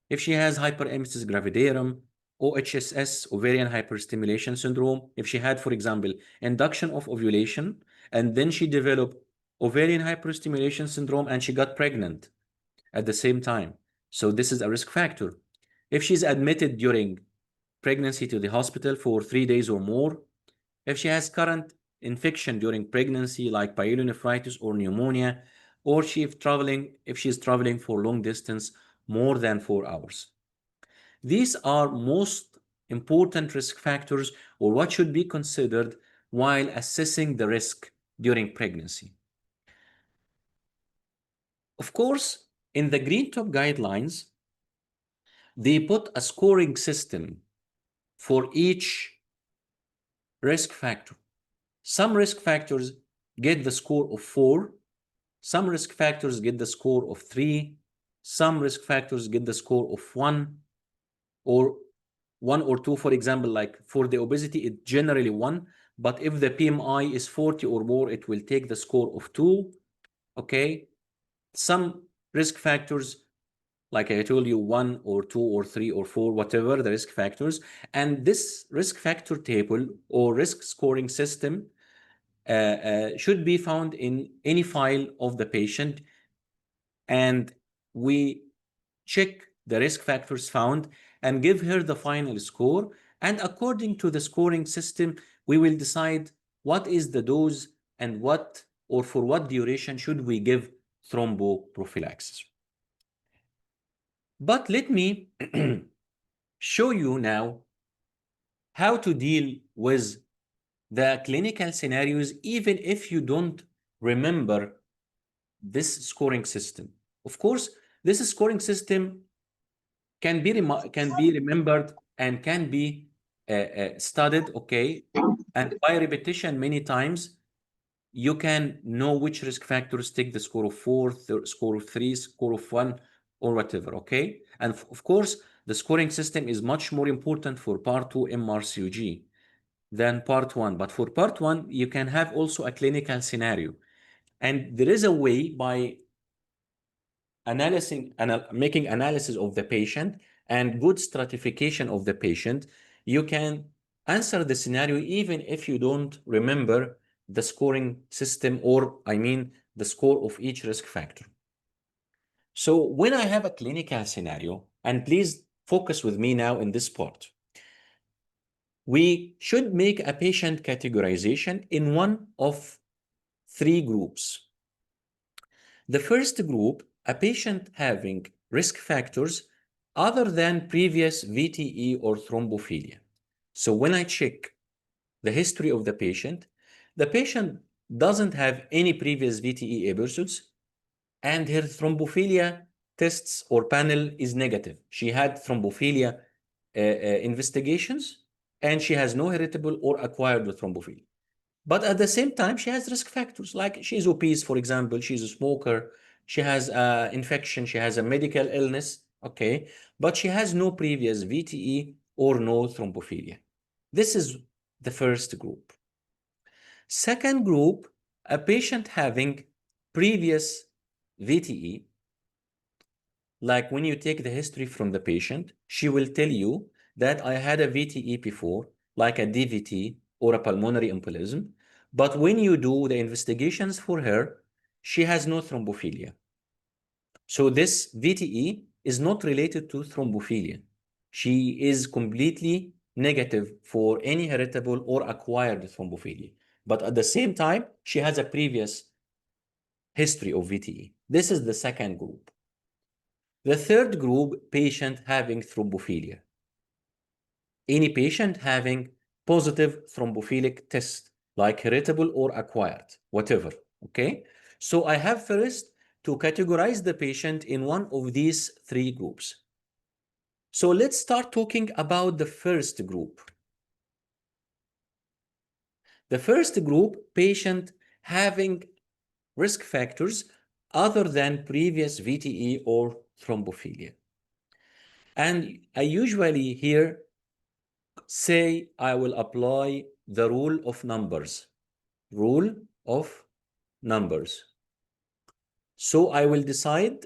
If she has hyperemesis gravidarum, OHSS, ovarian hyperstimulation syndrome, if she had, for example, induction of ovulation, and then she developed ovarian hyperstimulation syndrome and she got pregnant at the same time. So this is a risk factor. If she's admitted during pregnancy to the hospital for 3 days or more, if she has current infection during pregnancy like pyelonephritis or pneumonia, or if she's traveling for long distance more than 4 hours. These are most important risk factors or what should be considered while assessing the risk during pregnancy. Of course, in the Green Top guidelines, they put a scoring system for each risk factor. Some risk factors get the score of 4, some risk factors get the score of 3, some risk factors get the score of 1 or 2, for example, like for the obesity, it's generally 1, but if the BMI is 40 or more, it will take the score of 2, okay? Some risk factors, like I told you, 1 or 2 or 3 or 4, whatever the risk factors, and this risk factor table or risk scoring system should be found in any file of the patient, and we check the risk factors found and give her the final score, and according to the scoring system, we will decide what is the dose and what or for what duration should we give thromboprophylaxis. But let me show you now how to deal with the clinical scenarios, even if you don't remember this scoring system. Of course, this scoring system can be remembered and can be studied, okay? And by repetition many times, you can know which risk factors take the score of 4, score of 3, score of 1, or whatever, okay? And of course, the scoring system is much more important for part 2 MRCOG than part 1. But for part 1, you can have also a clinical scenario. And there is a way by making analysis of the patient and good stratification of the patient, you can answer the scenario even if you don't remember the scoring system, or I mean the score of each risk factor. So when I have a clinical scenario, and please focus with me now in this part, we should make a patient categorization in one of 3 groups. The first group, a patient having risk factors other than previous VTE or thrombophilia. So when I check the history of the patient doesn't have any previous VTE episodes, and her thrombophilia tests or panel is negative. She had thrombophilia investigations, and she has no heritable or acquired thrombophilia. But at the same time, she has risk factors, like she's obese, for example, she's a smoker, she has infection, she has a medical illness, okay? But she has no previous VTE or no thrombophilia. This is the first group. Second group, a patient having previous VTE, like when you take the history from the patient, she will tell you that I had a VTE before, like a DVT or a pulmonary embolism. But when you do the investigations for her, she has no thrombophilia. So this VTE is not related to thrombophilia. She is completely negative for any heritable or acquired thrombophilia. But at the same time, she has a previous history of VTE. This is the second group. The third group, patient having thrombophilia. Any patient having positive thrombophilic test, like heritable or acquired, whatever, okay? So I have first to categorize the patient in one of these 3 groups. So let's start talking about the first group. The first group, patient having risk factors other than previous VTE or thrombophilia. And I usually here say I will apply the rule of numbers. Rule of numbers. So I will decide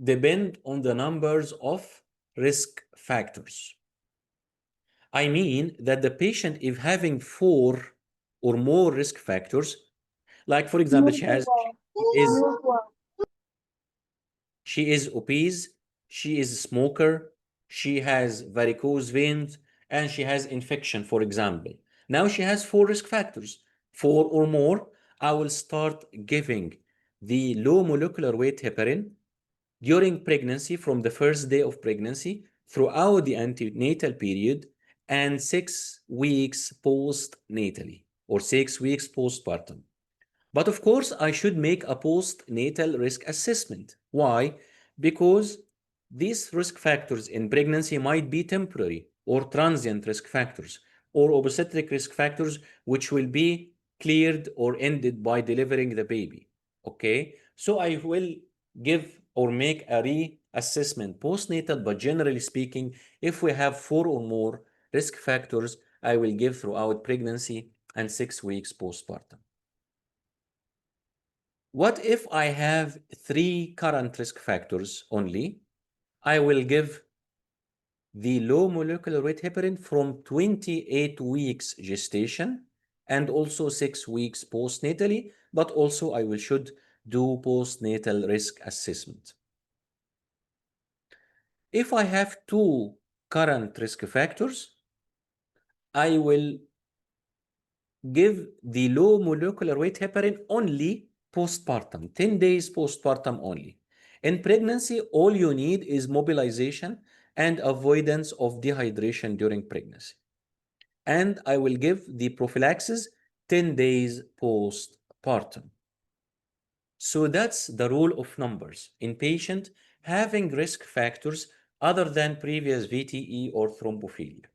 depend on the numbers of risk factors. I mean that the patient, if having 4 or more risk factors, like for example, she is obese, she is a smoker, she has varicose veins, and she has infection, for example. Now she has 4 risk factors, 4 or more. I will start giving the low molecular weight heparin during pregnancy, from the first day of pregnancy throughout the antenatal period, and 6 weeks postnatally or 6 weeks postpartum. But of course, I should make a postnatal risk assessment. Why? Because these risk factors in pregnancy might be temporary or transient risk factors or obstetric risk factors, which will be cleared or ended by delivering the baby. Okay? So I will give or make a reassessment postnatal, but generally speaking, if we have 4 or more risk factors, I will give throughout pregnancy and 6 weeks postpartum. What if I have 3 current risk factors only? I will give the low molecular weight heparin from 28 weeks gestation and also 6 weeks postnatally, but also I should do postnatal risk assessment. If I have 2 current risk factors, I will give the low molecular weight heparin only postpartum, 10 days postpartum only. In pregnancy, all you need is mobilization and avoidance of dehydration during pregnancy. And I will give the prophylaxis 10 days postpartum. So that's the rule of numbers in patient having risk factors other than previous VTE or thrombophilia.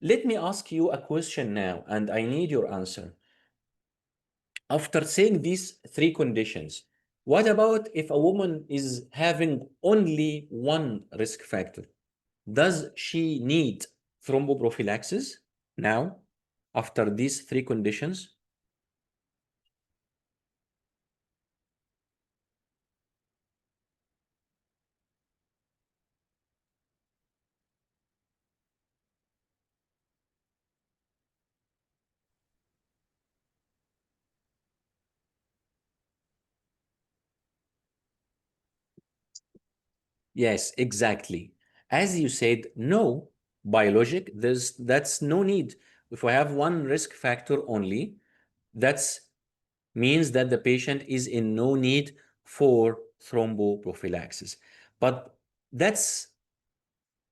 Let me ask you a question now, and I need your answer. After saying these 3 conditions, what about if a woman is having only one risk factor? Does she need thromboprophylaxis now after these 3 conditions? Yes, exactly. As you said, no, biologic, that's no need. If we have one risk factor only, that's means that the patient is in no need for thromboprophylaxis. But that's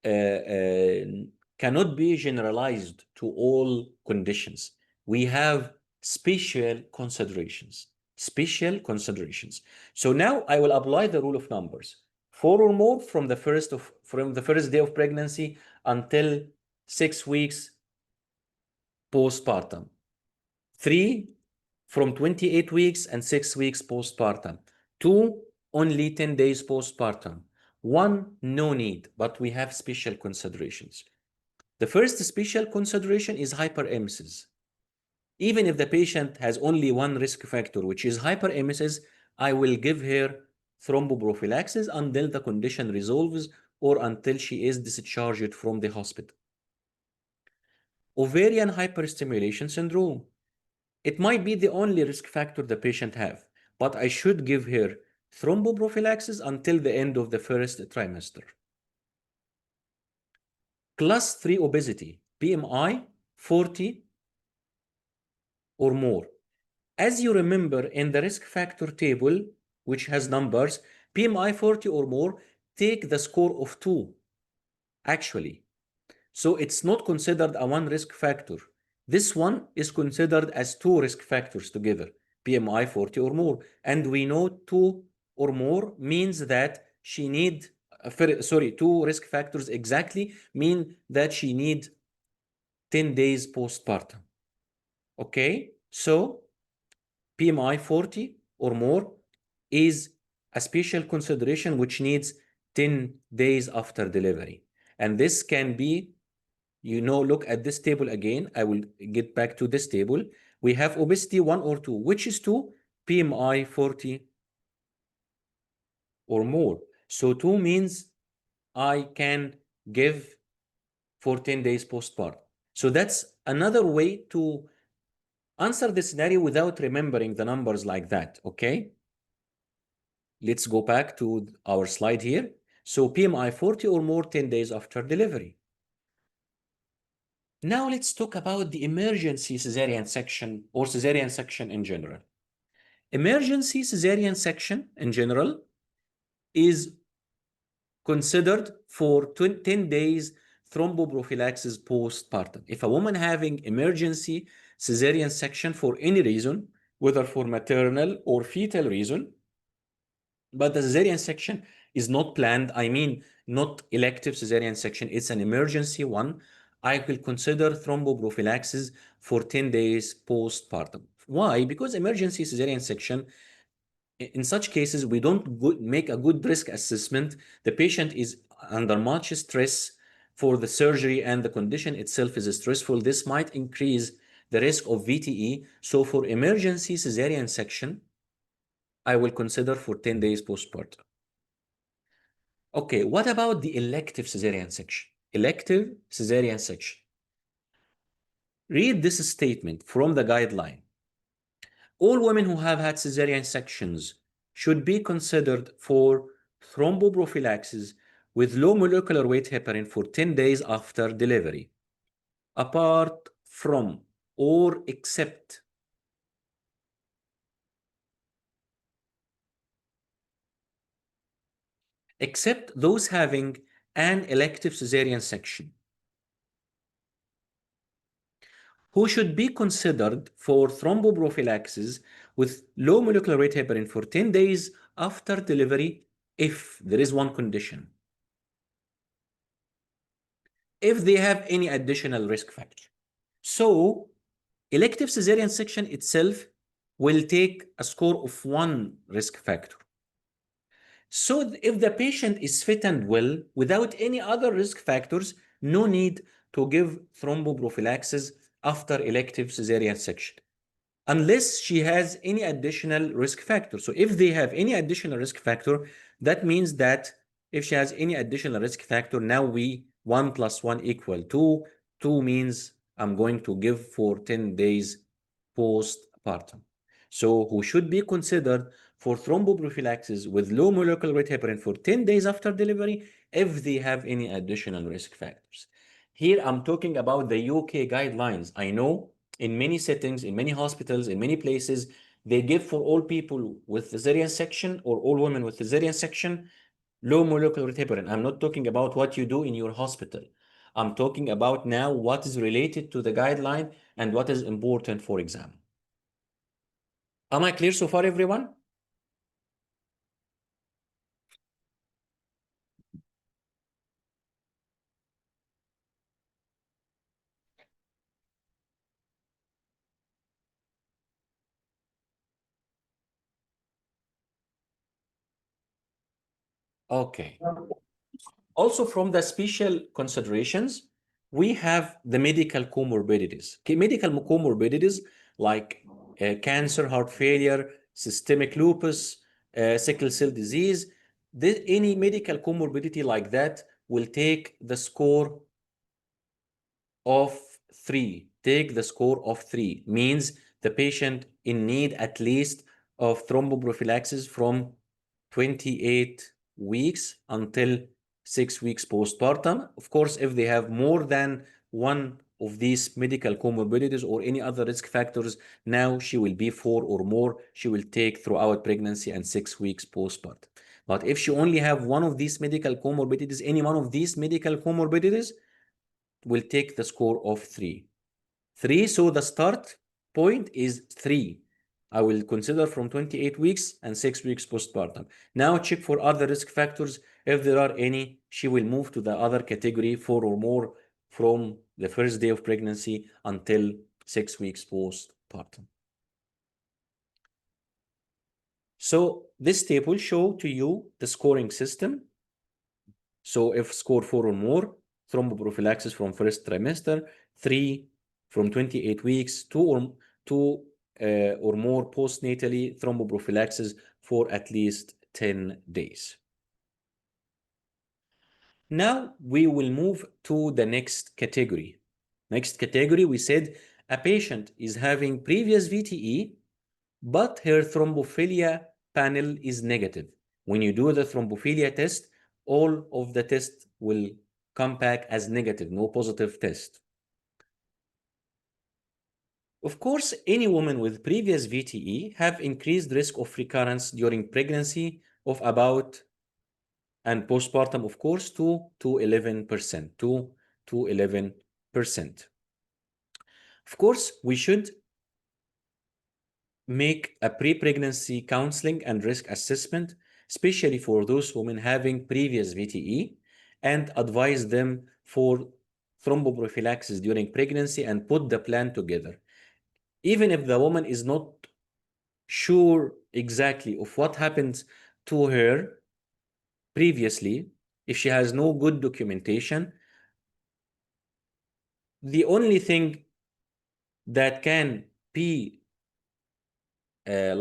cannot be generalized to all conditions. We have special considerations. Special considerations. So now I will apply the rule of numbers. 4 or more from the first day of pregnancy until 6 weeks postpartum. 3 from 28 weeks and 6 weeks postpartum. 2 only 10 days postpartum. 1 no need, but we have special considerations. The first special consideration is hyperemesis. Even if the patient has only one risk factor, which is hyperemesis, I will give her thromboprophylaxis until the condition resolves or until she is discharged from the hospital. Ovarian hyperstimulation syndrome. It might be the only risk factor the patient have, but I should give her thromboprophylaxis until the end of the first trimester. Class 3 obesity, BMI 40 or more. As you remember in the risk factor table, which has numbers, BMI 40 or more, take the score of 2, actually. So it's not considered a one risk factor. This one is considered as 2 risk factors together, BMI 40 or more. And we know 2 or more means that she need, 2 risk factors exactly mean that she need 10 days postpartum. Okay, so BMI 40 or more is a special consideration which needs 10 days after delivery. And this can be, look at this table again. I will get back to this table. We have obesity 1 or 2. Which is 2? BMI 40 or more. So 2 means I can give for 10 days postpartum. So that's another way to answer the scenario without remembering the numbers like that, okay? Let's go back to our slide here. So BMI 40 or more 10 days after delivery. Now let's talk about the emergency cesarean section or cesarean section in general. Emergency cesarean section in general is considered for 10 days thromboprophylaxis postpartum. If a woman having emergency cesarean section for any reason, whether for maternal or fetal reason, but the cesarean section is not planned, I mean, not elective cesarean section, it's an emergency one, I will consider thromboprophylaxis for 10 days postpartum. Why? Because emergency cesarean section, in such cases, we don't make a good risk assessment. The patient is under much stress for the surgery and the condition itself is stressful. This might increase the risk of VTE. So for emergency cesarean section, I will consider for 10 days postpartum. Okay, what about the elective cesarean section? Elective cesarean section. Read this statement from the guideline. All women who have had cesarean sections should be considered for thromboprophylaxis with low molecular weight heparin for 10 days after delivery, apart from or except those having an elective cesarean section, who should be considered for thromboprophylaxis with low molecular weight heparin for 10 days after delivery if there is one condition. If they have any additional risk factor. So elective cesarean section itself will take a score of 1 risk factor. So if the patient is fit and well without any other risk factors, no need to give thromboprophylaxis after elective cesarean section, unless she has any additional risk factor. So if they have any additional risk factor, that means that if she has any additional risk factor, now 1 + 1 = 2. 2 means I'm going to give for 10 days postpartum. So who should be considered for thromboprophylaxis with low molecular weight heparin for 10 days after delivery if they have any additional risk factors. Here I'm talking about the UK guidelines. I know in many settings, in many hospitals, in many places, they give for all people with cesarean section or all women with cesarean section low molecular weight heparin. I'm not talking about what you do in your hospital. I'm talking about now what is related to the guideline and what is important for exam. Am I clear so far, everyone? Okay. Also, from the special considerations, we have the medical comorbidities. Medical comorbidities like cancer, heart failure, systemic lupus, sickle cell disease. Any medical comorbidity like that will take the score of 3. Take the score of 3. Means the patient in need at least of thromboprophylaxis from 28 weeks until 6 weeks postpartum. Of course, if they have more than one of these medical comorbidities or any other risk factors, now she will be 4 or more. She will take throughout pregnancy and 6 weeks postpartum. But if she only have one of these medical comorbidities, any one of these medical comorbidities will take the score of 3. 3, so the start point is 3. I will consider from 28 weeks and 6 weeks postpartum. Now check for other risk factors. If there are any, she will move to the other category, 4 or more, from the first day of pregnancy until 6 weeks postpartum. So this table shows to you the scoring system. So if score 4 or more, thromboprophylaxis from first trimester, 3 from 28 weeks, 2 or more postnatally, thromboprophylaxis for at least 10 days. Now we will move to the next category. Next category, we said a patient is having previous VTE, but her thrombophilia panel is negative. When you do the thrombophilia test, all of the tests will come back as negative, no positive test. Of course, any woman with previous VTE have increased risk of recurrence during pregnancy of about, and postpartum, of course, 2 to 11%, 2 to 11%. Of course, we should make a pre-pregnancy counseling and risk assessment, especially for those women having previous VTE, and advise them for thromboprophylaxis during pregnancy and put the plan together. Even if the woman is not sure exactly of what happened to her previously, if she has no good documentation, the only thing that can be a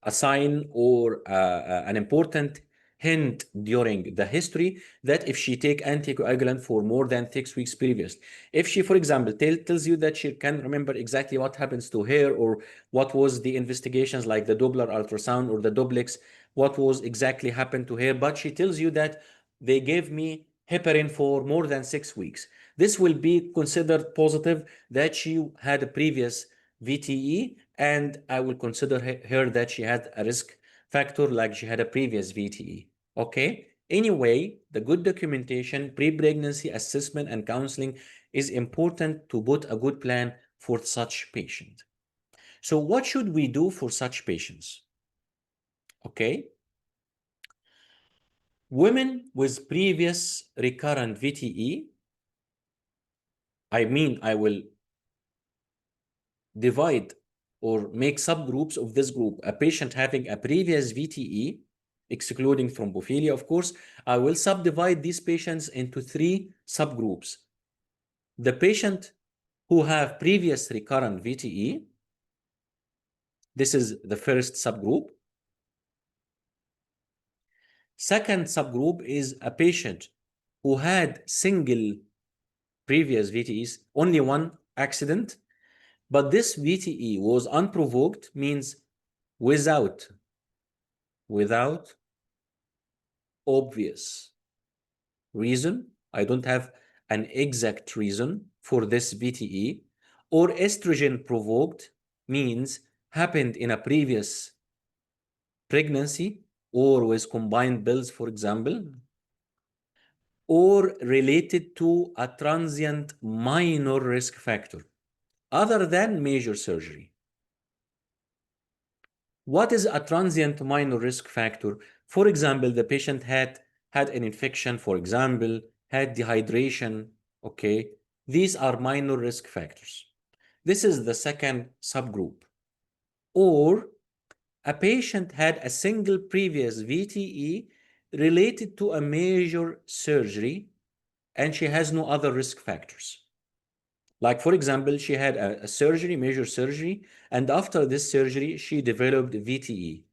sign or an important hint during the history that if she take anticoagulant for more than 6 weeks previous, if she, for example, tells you that she can remember exactly what happens to her or what was the investigations like the Doppler ultrasound or the duplex, what was exactly happened to her, but she tells you that they gave me heparin for more than 6 weeks, this will be considered positive that she had a previous VTE, and I will consider her that she had a risk factor like she had a previous VTE. Okay? Anyway, the good documentation, pre-pregnancy assessment and counseling is important to put a good plan for such patient. So what should we do for such patients? Okay? Women with previous recurrent VTE, I will divide or make subgroups of this group. A patient having a previous VTE, excluding thrombophilia, of course, I will subdivide these patients into 3 subgroups. The patient who have previous recurrent VTE, this is the first subgroup. Second subgroup is a patient who had single previous VTEs, only one accident, but this VTE was unprovoked, means without obvious reason. I don't have an exact reason for this VTE, or estrogen provoked, means happened in a previous pregnancy or with combined pills, for example, or related to a transient minor risk factor other than major surgery. What is a transient minor risk factor? For example, the patient had an infection, for example, had dehydration, okay? These are minor risk factors. This is the second subgroup. Or a patient had a single previous VTE related to a major surgery and she has no other risk factors. Like, for example, she had a surgery, major surgery, and after this surgery, she developed VTE.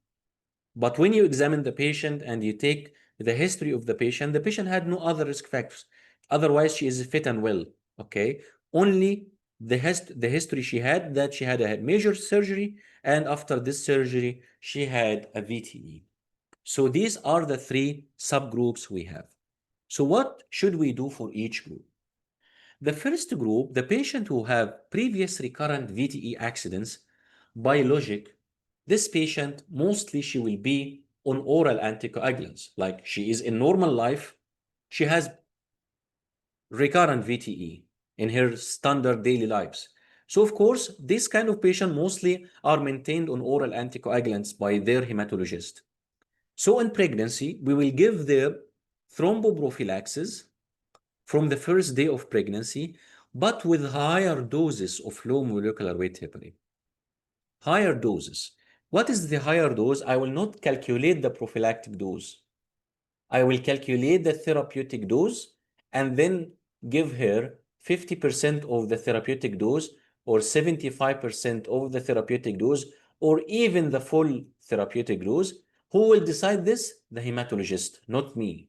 But when you examine the patient and you take the history of the patient had no other risk factors. Otherwise, she is fit and well, okay? Only the history she had, that she had a major surgery, and after this surgery, she had a VTE. So these are the 3 subgroups we have. So what should we do for each group? The first group, the patient who have previous recurrent VTE accidents, by logic, this patient, mostly she will be on oral anticoagulants. Like she is in normal life, she has recurrent VTE in her standard daily lives. So of course, this kind of patient mostly are maintained on oral anticoagulants by their hematologist. So in pregnancy, we will give their thromboprophylaxis from the first day of pregnancy, but with higher doses of low molecular weight heparin. Higher doses. What is the higher dose? I will not calculate the prophylactic dose. I will calculate the therapeutic dose and then give her 50% of the therapeutic dose or 75% of the therapeutic dose or even the full therapeutic dose. Who will decide this? The hematologist, not me.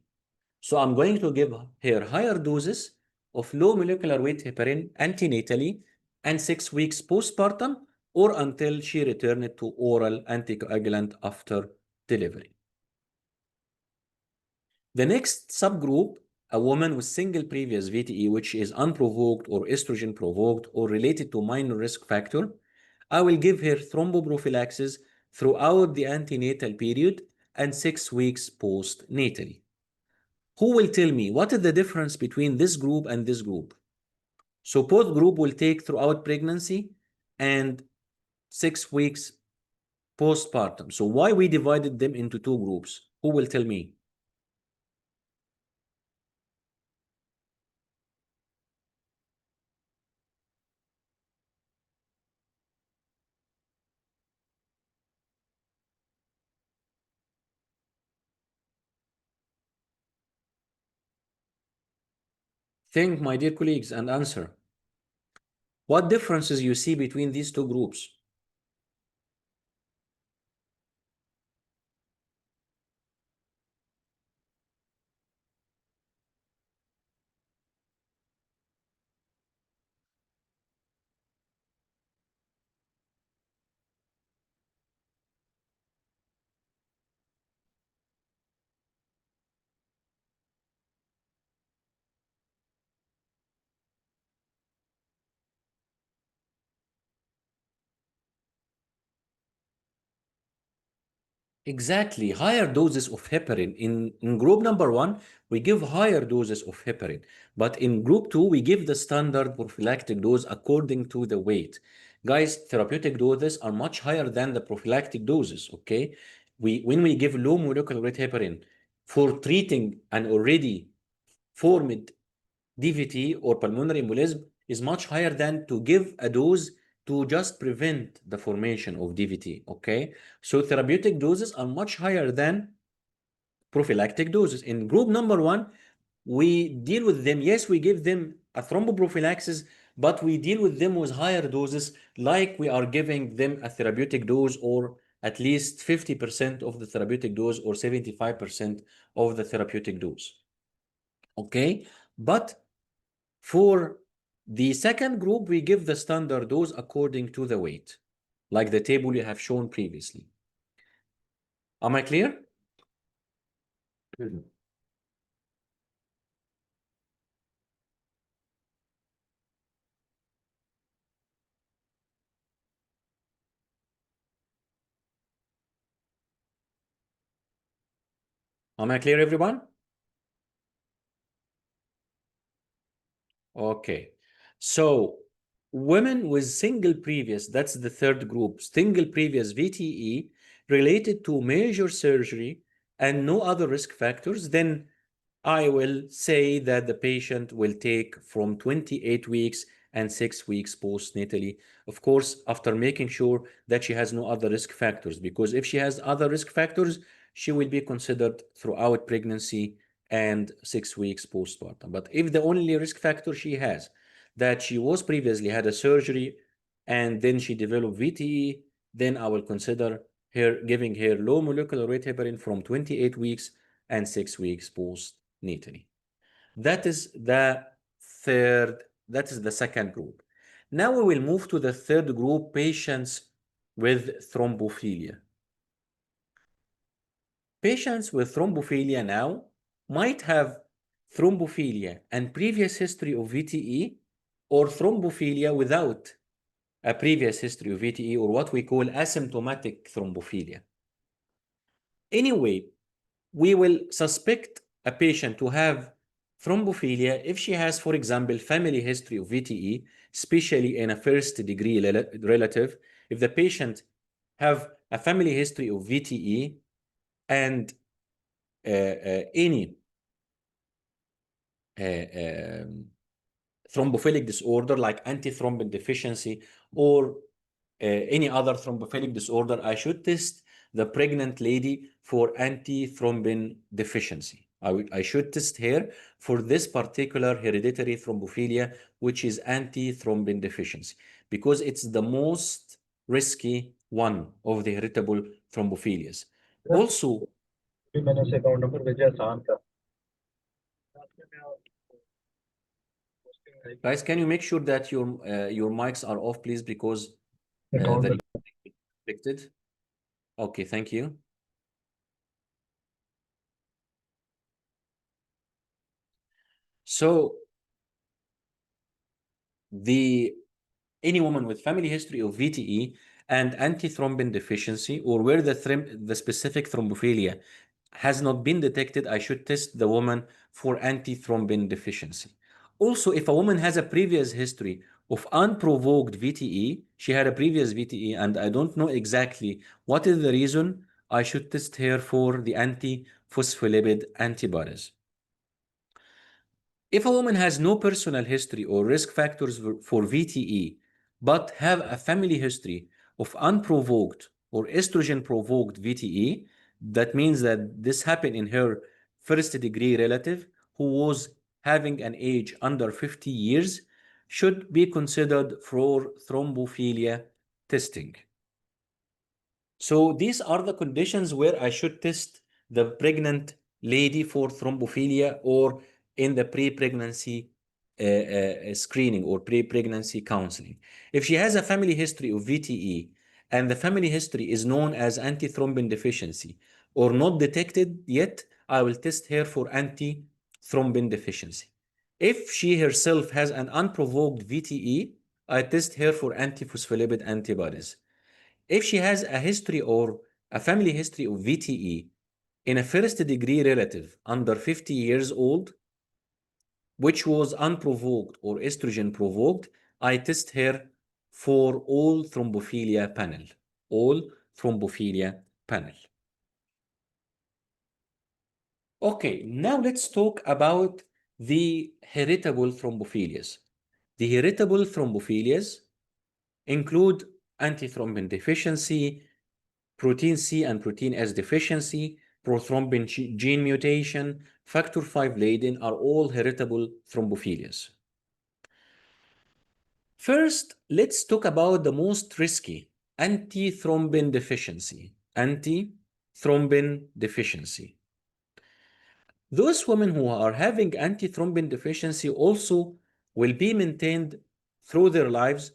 So I'm going to give her higher doses of low molecular weight heparin antenatally and 6 weeks postpartum or until she returned to oral anticoagulant after delivery. The next subgroup, a woman with single previous VTE, which is unprovoked or estrogen provoked or related to minor risk factor, I will give her thromboprophylaxis throughout the antenatal period and 6 weeks postnatally. Who will tell me what is the difference between this group and this group? So both group will take throughout pregnancy and 6 weeks postpartum. So why we divided them into two groups? Who will tell me? Think, my dear colleagues, and answer. What differences you see between these two groups? Exactly, higher doses of heparin. In group number one, we give higher doses of heparin. But in group two, we give the standard prophylactic dose according to the weight. Guys, therapeutic doses are much higher than the prophylactic doses, okay? When we give low molecular weight heparin for treating an already formed DVT or pulmonary embolism is much higher than to give a dose to just prevent the formation of DVT, okay? So therapeutic doses are much higher than prophylactic doses. In group number one, we deal with them. Yes, we give them a thromboprophylaxis, but we deal with them with higher doses, like we are giving them a therapeutic dose or at least 50% of the therapeutic dose or 75% of the therapeutic dose. Okay, but for the second group, we give the standard dose according to the weight, like the table you have shown previously. Am I clear? Am I clear, everyone? Okay. So women with single previous, that's the third group, single previous VTE related to major surgery and no other risk factors, then I will say that the patient will take from 28 weeks and 6 weeks postnatally. Of course, after making sure that she has no other risk factors, because if she has other risk factors, she will be considered throughout pregnancy and 6 weeks postpartum. But if the only risk factor she has that she was previously had a surgery and then she developed VTE, then I will consider her giving her low molecular weight heparin from 28 weeks and 6 weeks postnatally. That is the second group. Now we will move to the third group, patients with thrombophilia. Patients with thrombophilia now might have thrombophilia and previous history of VTE, or thrombophilia without a previous history of VTE, or what we call asymptomatic thrombophilia. Anyway, we will suspect a patient to have thrombophilia if she has, for example, family history of VTE, especially in a first degree relative. If the patient have a family history of VTE and any thrombophilic disorder like antithrombin deficiency or any other thrombophilic disorder, I should test the pregnant lady for antithrombin deficiency. I should test her for this particular hereditary thrombophilia, which is antithrombin deficiency, because it's the most risky one of the heritable thrombophilias. Also, guys, can you make sure that your mics are off, please, because the affected. Okay, thank you. So any woman with family history of VTE and antithrombin deficiency, or where the specific thrombophilia has not been detected, I should test the woman for antithrombin deficiency. Also, if a woman has a previous history of unprovoked VTE, she had a previous VTE, and I don't know exactly what is the reason, I should test her for the antiphospholipid antibodies. If a woman has no personal history or risk factors for VTE, but have a family history of unprovoked or estrogen-provoked VTE, that means that this happened in her first-degree relative who was having an age under 50 years, should be considered for thrombophilia testing. So these are the conditions where I should test the pregnant lady for thrombophilia or in the pre-pregnancy screening or pre-pregnancy counseling. If she has a family history of VTE and the family history is known as antithrombin deficiency or not detected yet, I will test her for antithrombin deficiency. If she herself has an unprovoked VTE, I test her for antiphospholipid antibodies. If she has a history or a family history of VTE in a first degree relative under 50 years old, which was unprovoked or estrogen provoked, I test her for all thrombophilia panel. All thrombophilia panel. Okay, now let's talk about the heritable thrombophilias. The heritable thrombophilias include antithrombin deficiency, protein C and protein S deficiency, prothrombin gene mutation, factor V Leiden are all heritable thrombophilias. First, let's talk about the most risky, antithrombin deficiency. Antithrombin deficiency. Those women who are having antithrombin deficiency also will be maintained through their lives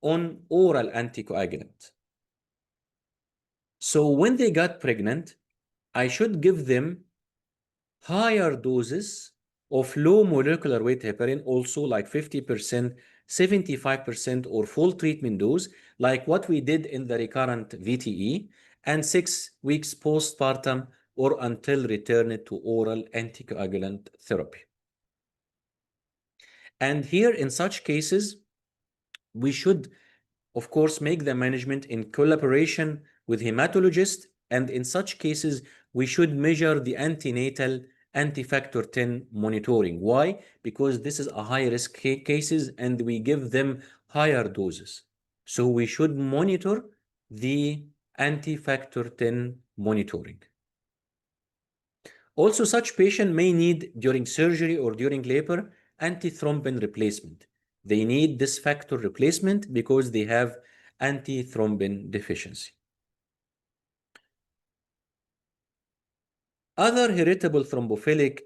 on oral anticoagulant. So when they got pregnant, I should give them higher doses of low molecular weight heparin, also like 50%, 75%, or full treatment dose, like what we did in the recurrent VTE, and 6 weeks postpartum or until returned to oral anticoagulant therapy. And here, in such cases, we should, of course, make the management in collaboration with hematologist, and in such cases, we should measure the antenatal anti-factor 10 monitoring. Why? Because this is a high-risk cases, and we give them higher doses. So we should monitor the anti-factor 10 monitoring. Also, such patient may need, during surgery or during labor, antithrombin replacement. They need this factor replacement because they have antithrombin deficiency. Other heritable thrombophilic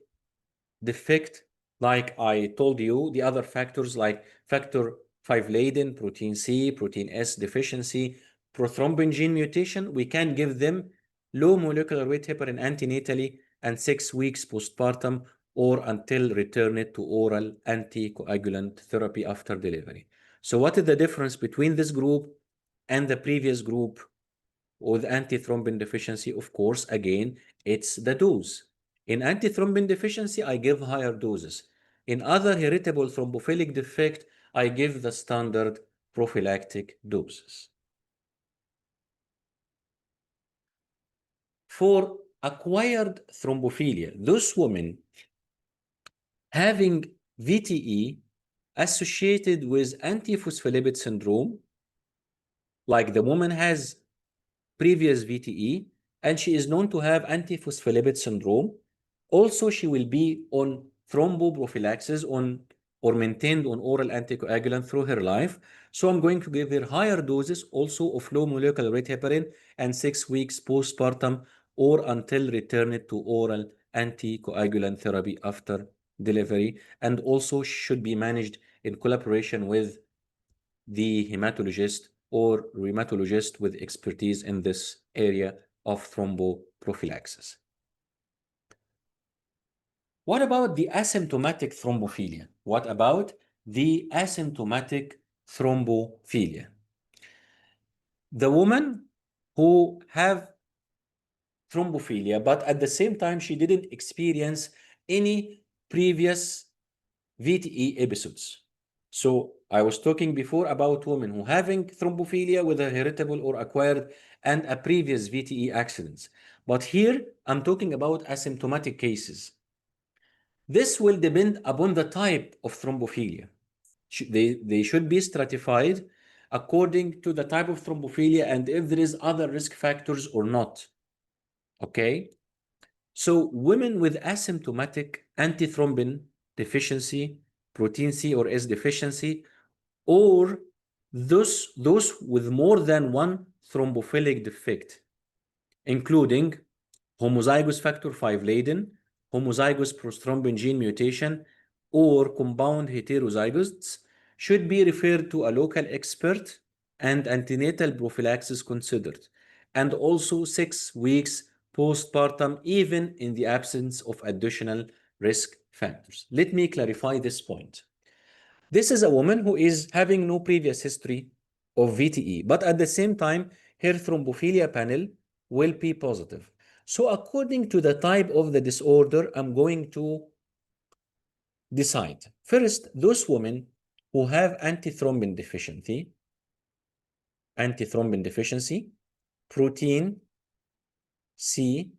defect, like I told you, the other factors like factor V Leiden, protein C, protein S deficiency, prothrombin gene mutation, we can give them low molecular weight heparin antenatally and 6 weeks postpartum or until returned to oral anticoagulant therapy after delivery. So what is the difference between this group and the previous group with antithrombin deficiency? Of course, again, it's the dose. In antithrombin deficiency, I give higher doses. In other heritable thrombophilic defect, I give the standard prophylactic doses. For acquired thrombophilia, those women having VTE associated with antiphospholipid syndrome, like the woman has previous VTE and she is known to have antiphospholipid syndrome, also she will be on thromboprophylaxis or maintained on oral anticoagulant through her life. So I'm going to give her higher doses also of low molecular weight heparin and 6 weeks postpartum or until returned to oral anticoagulant therapy after delivery, and also should be managed in collaboration with the hematologist or rheumatologist with expertise in this area of thromboprophylaxis. What about the asymptomatic thrombophilia? What about the asymptomatic thrombophilia? The women who have thrombophilia, but at the same time, she didn't experience any previous VTE episodes. So I was talking before about women who having thrombophilia with a heritable or acquired and a previous VTE accidents. But here I'm talking about asymptomatic cases. This will depend upon the type of thrombophilia. They should be stratified according to the type of thrombophilia and if there is other risk factors or not. Okay? So women with asymptomatic antithrombin deficiency, protein C or S deficiency, or those with more than one thrombophilic defect, including homozygous factor V Leiden, homozygous prothrombin gene mutation, or compound heterozygotes, should be referred to a local expert and antenatal prophylaxis considered, and also 6 weeks postpartum, even in the absence of additional risk factors. Let me clarify this point. This is a woman who is having no previous history of VTE, but at the same time, her thrombophilia panel will be positive. So according to the type of the disorder, I'm going to decide. First, those women who have antithrombin deficiency, protein C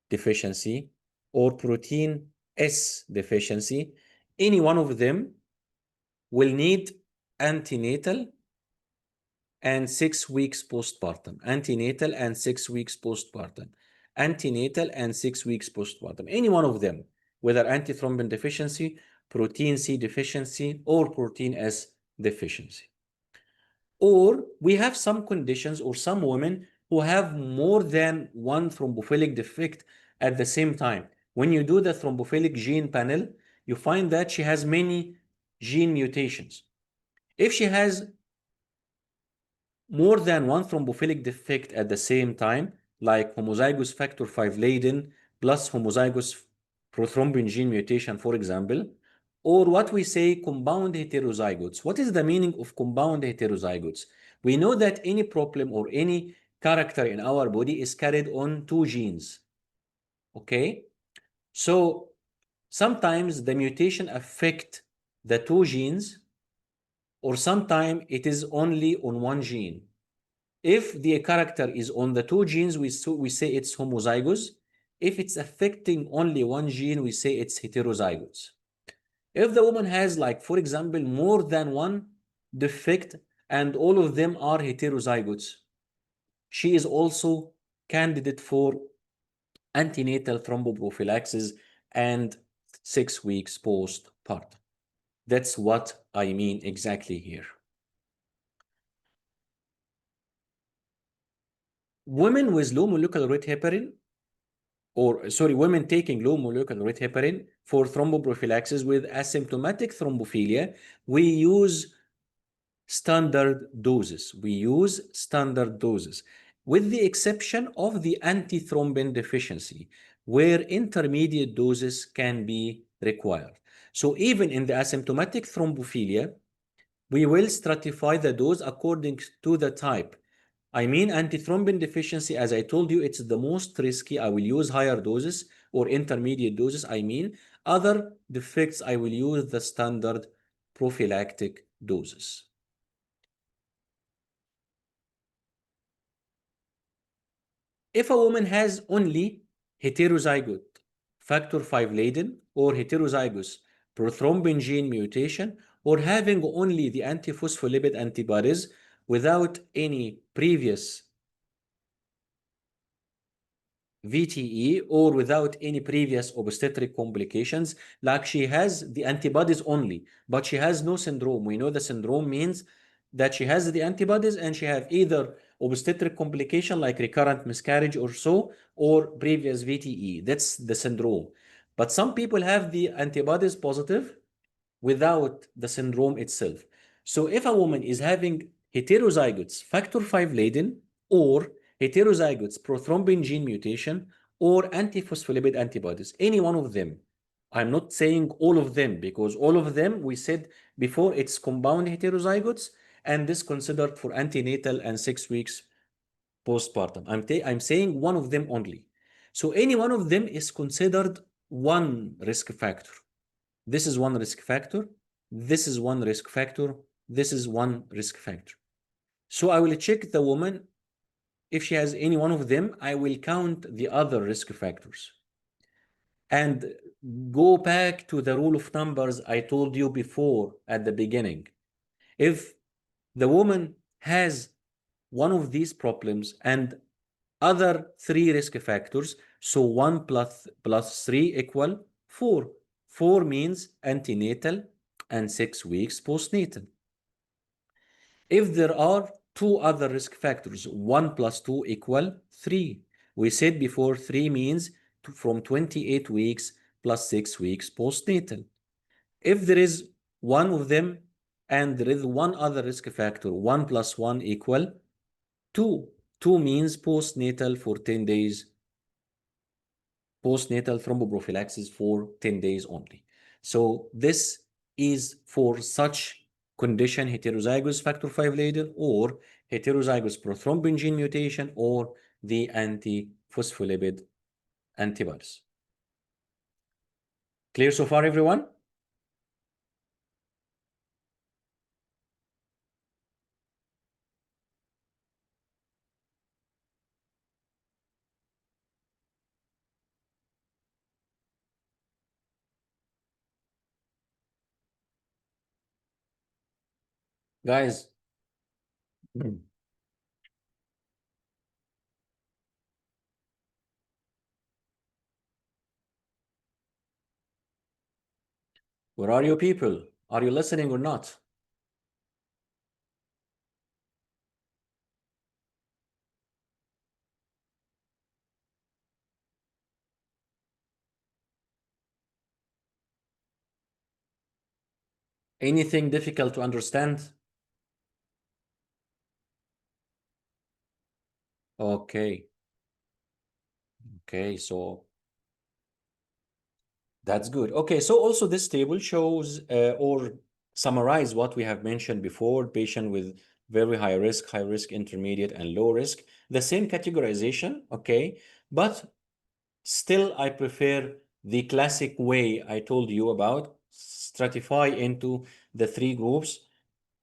deficiency, or protein S deficiency, any one of them will need antenatal and 6 weeks postpartum. Antenatal and 6 weeks postpartum. Antenatal and 6 weeks postpartum. Any one of them, whether antithrombin deficiency, protein C deficiency, or protein S deficiency. Or we have some conditions or some women who have more than one thrombophilic defect at the same time. When you do the thrombophilic gene panel, you find that she has many gene mutations. If she has more than one thrombophilic defect at the same time, like homozygous factor V Leiden plus homozygous prothrombin gene mutation, for example, or what we say compound heterozygotes. What is the meaning of compound heterozygotes? We know that any problem or any character in our body is carried on 2 genes. Okay? So sometimes the mutation affect the 2 genes, or sometimes it is only on 1 gene. If the character is on the 2 genes, we say it's homozygous. If it's affecting only 1 gene, we say it's heterozygotes. If the woman has, like, for example, more than one defect and all of them are heterozygotes, she is also candidate for antenatal thromboprophylaxis and 6 weeks postpartum. That's what I mean exactly here. Women with low molecular weight heparin, women taking low molecular weight heparin for thromboprophylaxis with asymptomatic thrombophilia, we use standard doses. With the exception of the antithrombin deficiency, where intermediate doses can be required. So even in the asymptomatic thrombophilia, we will stratify the dose according to the type. I mean, antithrombin deficiency, as I told you, it's the most risky. I will use higher doses, or intermediate doses. I mean, other defects, I will use the standard prophylactic doses. If a woman has only heterozygote factor V Leiden or heterozygous prothrombin gene mutation, or having only the antiphospholipid antibodies without any previous VTE or without any previous obstetric complications, like she has the antibodies only, but she has no syndrome. We know the syndrome means that she has the antibodies and she have either obstetric complication like recurrent miscarriage or so, or previous VTE. That's the syndrome. But some people have the antibodies positive without the syndrome itself. So if a woman is having heterozygotes factor V Leiden or heterozygotes prothrombin gene mutation or antiphospholipid antibodies, any one of them, I'm not saying all of them, because all of them, we said before, it's compound heterozygotes, and this considered for antenatal and 6 weeks postpartum. I'm saying one of them only. So any one of them is considered one risk factor. This is one risk factor. This is one risk factor. This is one risk factor. So I will check the woman. If she has any one of them, I will count the other risk factors and go back to the rule of numbers I told you before at the beginning. If the woman has one of these problems and other three risk factors, so 1 plus 3 equal 4. 4 means antenatal and 6 weeks postnatal. If there are two other risk factors, 1 plus 2 equal 3. We said before 3 means from 28 weeks plus 6 weeks postnatal. If there is one of them and there is one other risk factor, 1 plus 1 equal 2. 2 means postnatal for 10 days, postnatal thromboprophylaxis for 10 days only. So this is for such condition, heterozygous factor V Leiden or heterozygous prothrombin gene mutation or the antiphospholipid antibodies. Clear so far, everyone? Guys, where are you people? Are you listening or not? Anything difficult to understand? Okay. Okay, so that's good. Okay, so also this table shows or summarize what we have mentioned before, patient with very high risk, intermediate, and low risk. The same categorization, okay, but still I prefer the classic way I told you about, stratify into the three groups,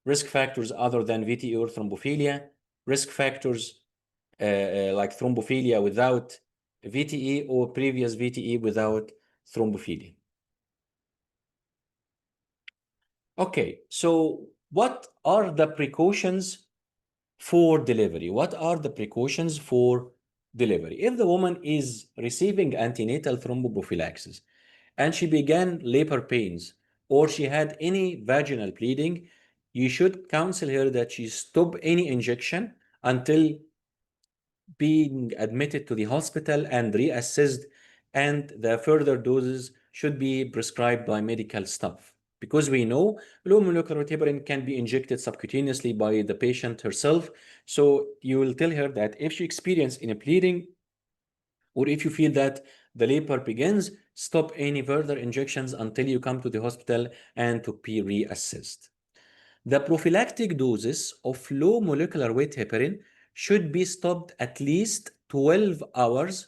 risk factors other than VTE or thrombophilia, risk factors like thrombophilia without VTE or previous VTE without thrombophilia. Okay, so what are the precautions for delivery? What are the precautions for delivery? If the woman is receiving antenatal thromboprophylaxis and she began labor pains or she had any vaginal bleeding, you should counsel her that she stop any injection until being admitted to the hospital and reassessed, and the further doses should be prescribed by medical staff. Because we know low molecular weight heparin can be injected subcutaneously by the patient herself. So you will tell her that if she experiences any bleeding, or if you feel that the labor begins, stop any further injections until you come to the hospital and to be reassessed. The prophylactic doses of low molecular weight heparin should be stopped at least 12 hours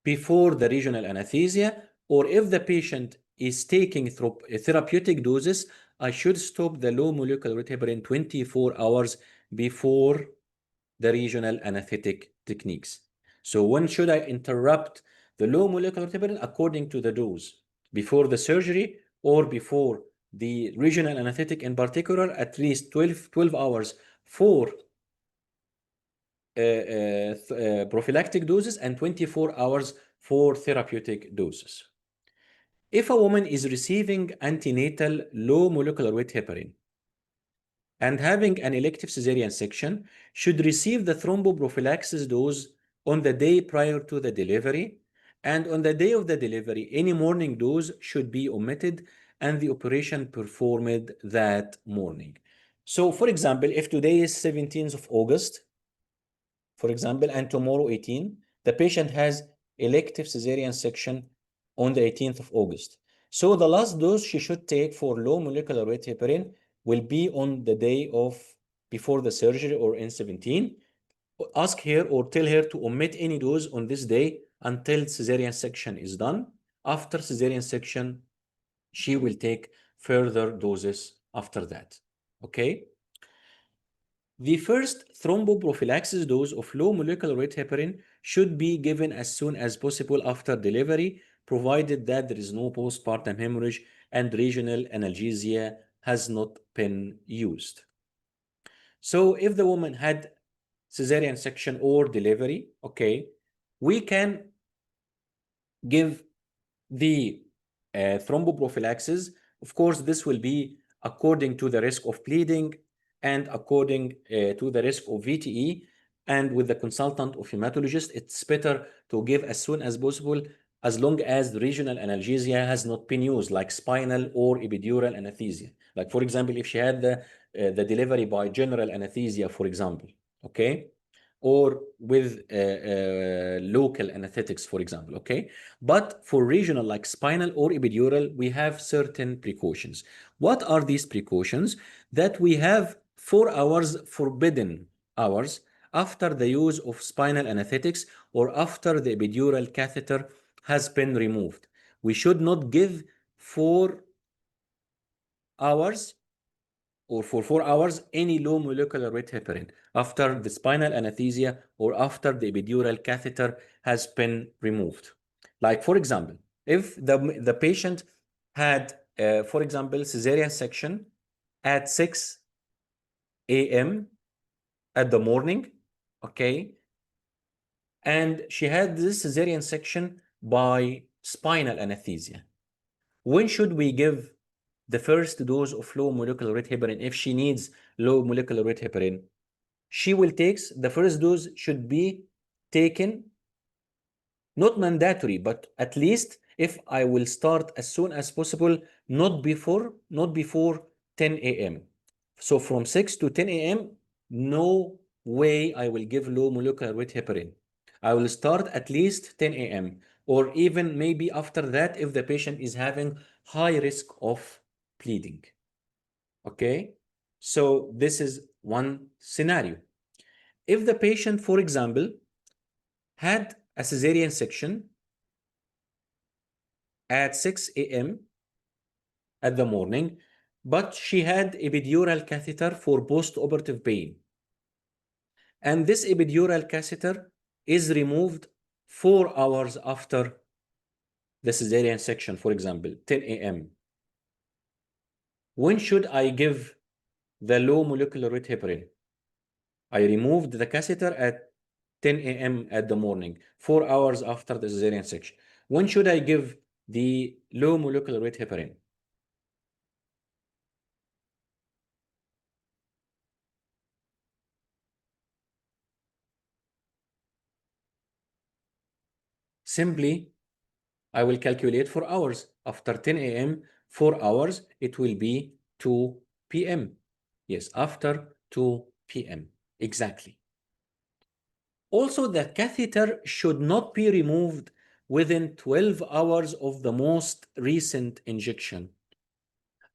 before the regional anesthesia, or if the patient is taking therapeutic doses, I should stop the low molecular weight heparin 24 hours before the regional anesthetic techniques. So when should I interrupt the low molecular weight heparin? According to the dose, before the surgery or before the regional anesthetic, in particular, at least 12 hours for prophylactic doses and 24 hours for therapeutic doses. If a woman is receiving antenatal low molecular weight heparin and having an elective cesarean section, should receive the thromboprophylaxis dose on the day prior to the delivery, and on the day of the delivery, any morning dose should be omitted and the operation performed that morning. So, for example, if today is 17th of August, for example, and tomorrow 18, the patient has elective cesarean section on the 18th of August. So the last dose she should take for low molecular weight heparin will be on the day of before the surgery or in 17. ask her or tell her to omit any dose on this day until cesarean section is done. After cesarean section, she will take further doses after that. Okay? The first thromboprophylaxis dose of low molecular weight heparin should be given as soon as possible after delivery, provided that there is no postpartum hemorrhage and regional analgesia has not been used. So if the woman had cesarean section or delivery, okay, we can give the thromboprophylaxis. Of course, this will be according to the risk of bleeding and according to the risk of VTE. And with the consultant of hematologist, it's better to give as soon as possible, as long as the regional analgesia has not been used, like spinal or epidural anesthesia. Like, for example, if she had the delivery by general anesthesia, for example, okay? Or with local anesthetics, for example, okay? But for regional, like spinal or epidural, we have certain precautions. What are these precautions? That we have 4 hours forbidden hours after the use of spinal anesthetics or after the epidural catheter has been removed. We should not give 4 hours or for 4 hours any low molecular weight heparin after the spinal anesthesia or after the epidural catheter has been removed. Like, for example, if the patient had, for example, cesarean section at 6 a.m. at the morning, okay, and she had this cesarean section by spinal anesthesia, when should we give the first dose of low molecular weight heparin if she needs low molecular weight heparin? She will take the first dose should be taken, not mandatory, but at least if I will start as soon as possible, not before 10 a.m. So from 6 to 10 a.m., no way I will give low molecular weight heparin. I will start at least 10 a.m. or even maybe after that if the patient is having high risk of bleeding. Okay, so this is one scenario. If the patient, for example, had a cesarean section at 6 a.m. at the morning, but she had epidural catheter for post-operative pain, and this epidural catheter is removed 4 hours after the cesarean section, for example, 10 a.m. When should I give the low molecular weight heparin? I removed the catheter at 10 a.m. at the morning, 4 hours after the cesarean section. When should I give the low molecular weight heparin? Simply, I will calculate for hours. After 10 a.m., 4 hours, it will be 2 p.m. Yes, after 2 p.m. Exactly. Also, the catheter should not be removed within 12 hours of the most recent injection.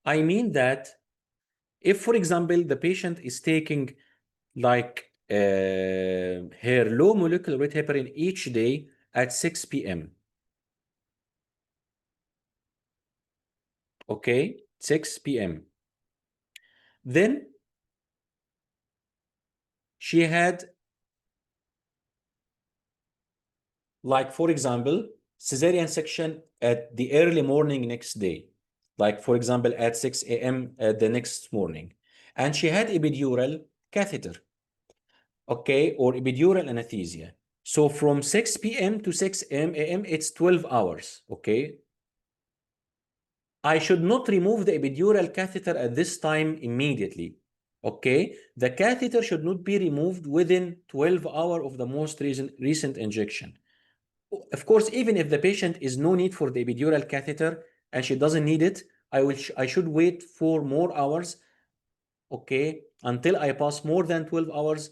I mean that if, for example, the patient is taking like her low molecular weight heparin each day at 6 p.m. Okay, 6 p.m. Then she had, like, for example, cesarean section at the early morning next day, like, for example, at 6 a.m. The next morning. And she had epidural catheter, okay, or epidural anesthesia. So from 6 p.m. to 6 a.m., it's 12 hours, okay? I should not remove the epidural catheter at this time immediately, okay? The catheter should not be removed within 12 hours of the most recent injection. Of course, even if the patient is no need for the epidural catheter and she doesn't need it, I should wait for more hours, okay, until I pass more than 12 hours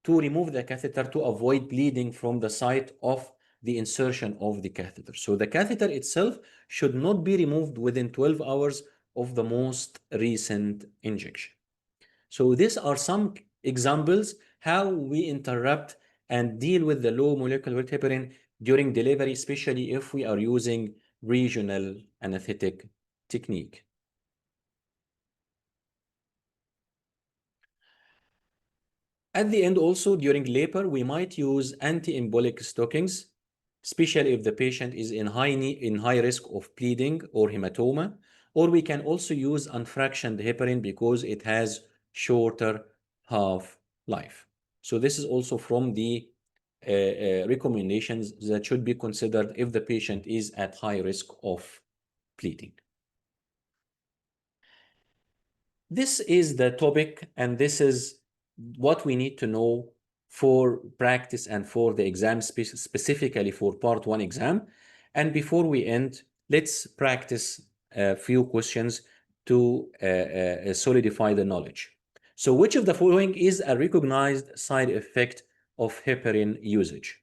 to remove the catheter to avoid bleeding from the site of the insertion of the catheter. So the catheter itself should not be removed within 12 hours of the most recent injection. So these are some examples how we interrupt and deal with the low molecular weight heparin during delivery, especially if we are using regional anesthetic technique. At the end, also during labor, we might use anti-embolic stockings, especially if the patient is in high risk of bleeding or hematoma, or we can also use unfractioned heparin because it has shorter half-life. So this is also from the recommendations that should be considered if the patient is at high risk of bleeding. This is the topic, and this is what we need to know for practice and for the exam, specifically for part 1 exam. And before we end, let's practice a few questions to solidify the knowledge. So which of the following is a recognized side effect of heparin usage?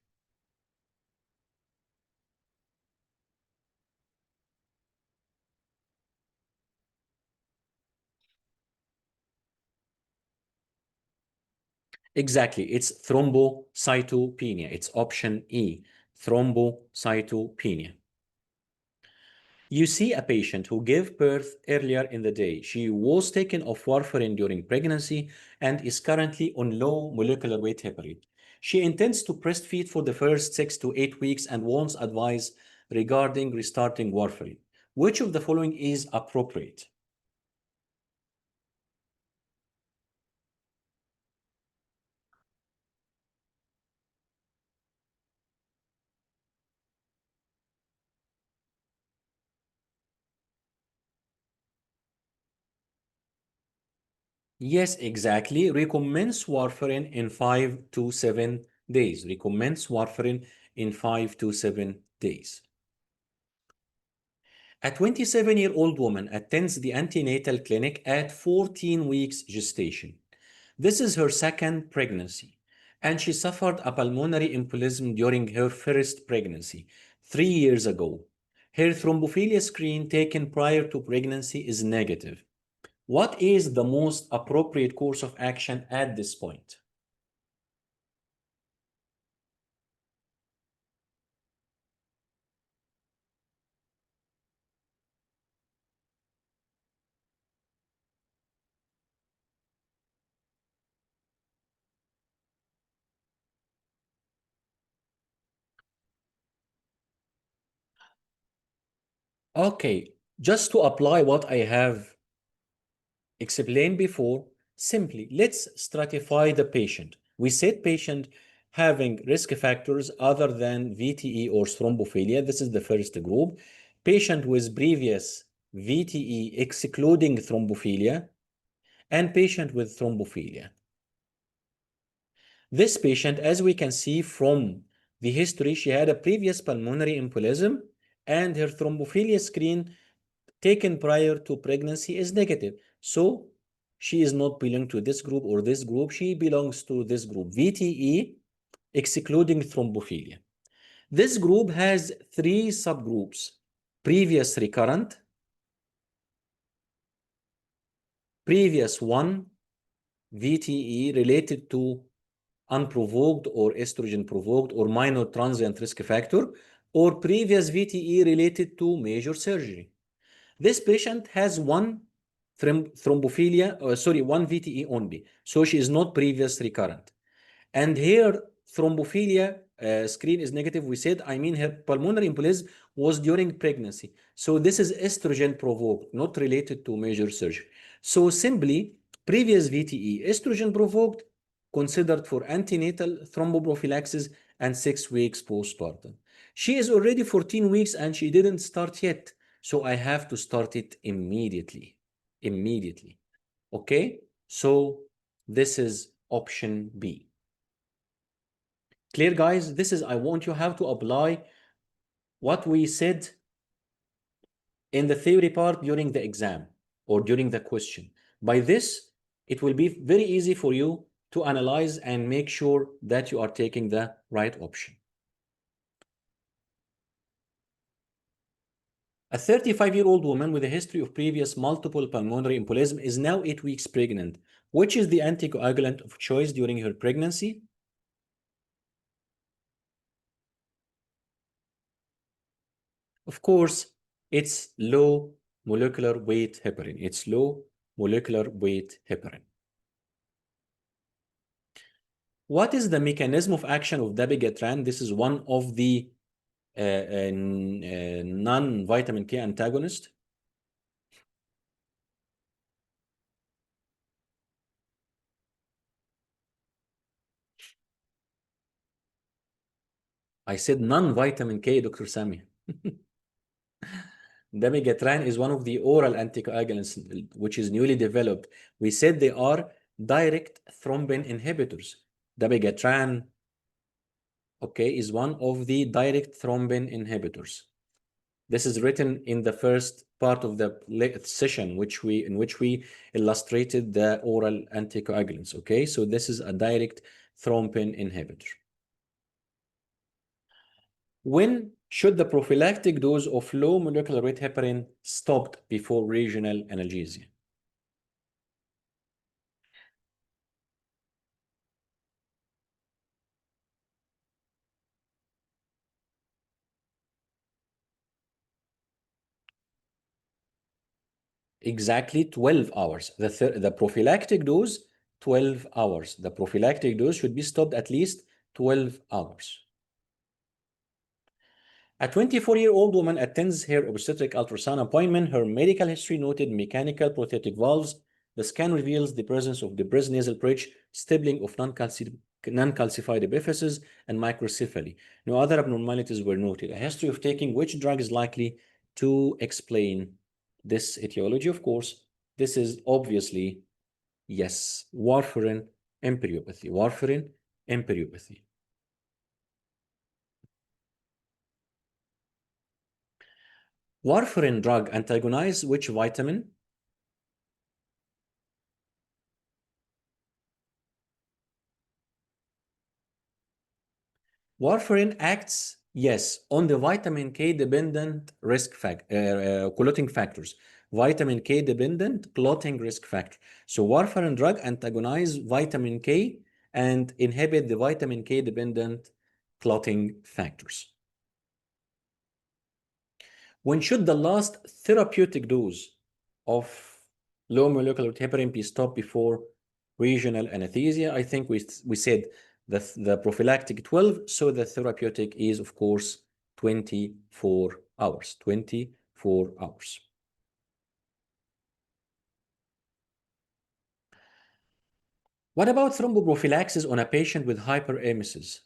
Exactly, it's thrombocytopenia. It's option E, thrombocytopenia. You see a patient who gave birth earlier in the day. She was taken off warfarin during pregnancy and is currently on low molecular weight heparin. She intends to breastfeed for the first 6 to 8 weeks and wants advice regarding restarting warfarin. Which of the following is appropriate? Yes, exactly. Recommends warfarin in 5 to 7 days. Recommends warfarin in 5 to 7 days. A 27-year-old woman attends the antenatal clinic at 14 weeks gestation. This is her second pregnancy, and she suffered a pulmonary embolism during her first pregnancy 3 years ago. Her thrombophilia screen taken prior to pregnancy is negative. What is the most appropriate course of action at this point? Okay, just to apply what I have explained before, simply let's stratify the patient. We said patient having risk factors other than VTE or thrombophilia. This is the first group. Patient with previous VTE excluding thrombophilia, and patient with thrombophilia. This patient, as we can see from the history, she had a previous pulmonary embolism and her thrombophilia screen taken prior to pregnancy is negative. So she is not belonging to this group or this group. She belongs to this group, VTE, excluding thrombophilia. This group has 3 subgroups: previous recurrent, previous 1 VTE related to unprovoked or estrogen provoked or minor transient risk factor, or previous VTE related to major surgery. This patient has one one VTE only. So she is not previous recurrent. And here thrombophilia screen is negative. We said, I mean, her pulmonary embolism was during pregnancy. So this is estrogen provoked, not related to major surgery. So simply previous VTE, estrogen provoked, considered for antenatal thromboprophylaxis and 6 weeks postpartum. She is already 14 weeks and she didn't start yet. So I have to start it immediately. Immediately. Okay? So this is option B. Clear, guys? This is, I want you have to apply what we said in the theory part during the exam or during the question. By this, it will be very easy for you to analyze and make sure that you are taking the right option. A 35-year-old woman with a history of previous multiple pulmonary embolism is now 8 weeks pregnant. Which is the anticoagulant of choice during her pregnancy? Of course, it's low molecular weight heparin. It's low molecular weight heparin. What is the mechanism of action of dabigatran? This is one of the non-vitamin K antagonist. I said non-vitamin K, Dr. Sami. Dabigatran is one of the oral anticoagulants which is newly developed. We said they are direct thrombin inhibitors. Dabigatran, okay, is one of the direct thrombin inhibitors. This is written in the first part of the session in which we illustrated the oral anticoagulants, okay? So this is a direct thrombin inhibitor. When should the prophylactic dose of low molecular weight heparin stopped before regional analgesia? Exactly 12 hours. The prophylactic dose, 12 hours. The prophylactic dose should be stopped at least 12 hours. A 24-year-old woman attends her obstetric ultrasound appointment. Her medical history noted mechanical prothetic valves. The scan reveals the presence of depressed nasal bridge, stippling of non-calcified epiphyses, and microcephaly. No other abnormalities were noted. A history of taking which drug is likely to explain this etiology? Of course, this is obviously, yes, warfarin emperiopathy. Warfarin emperiopathy. Warfarin drug antagonizes which vitamin? Warfarin acts, yes, on the vitamin K dependent clotting factors. Vitamin K dependent clotting risk factor. So warfarin drug antagonizes vitamin K and inhibit the vitamin K dependent clotting factors. When should the last therapeutic dose of low molecular heparin be stopped before regional anesthesia? I think we said the prophylactic 12, so the therapeutic is, of course, 24 hours. 24 hours. What about thromboprophylaxis on a patient with hyperemesis?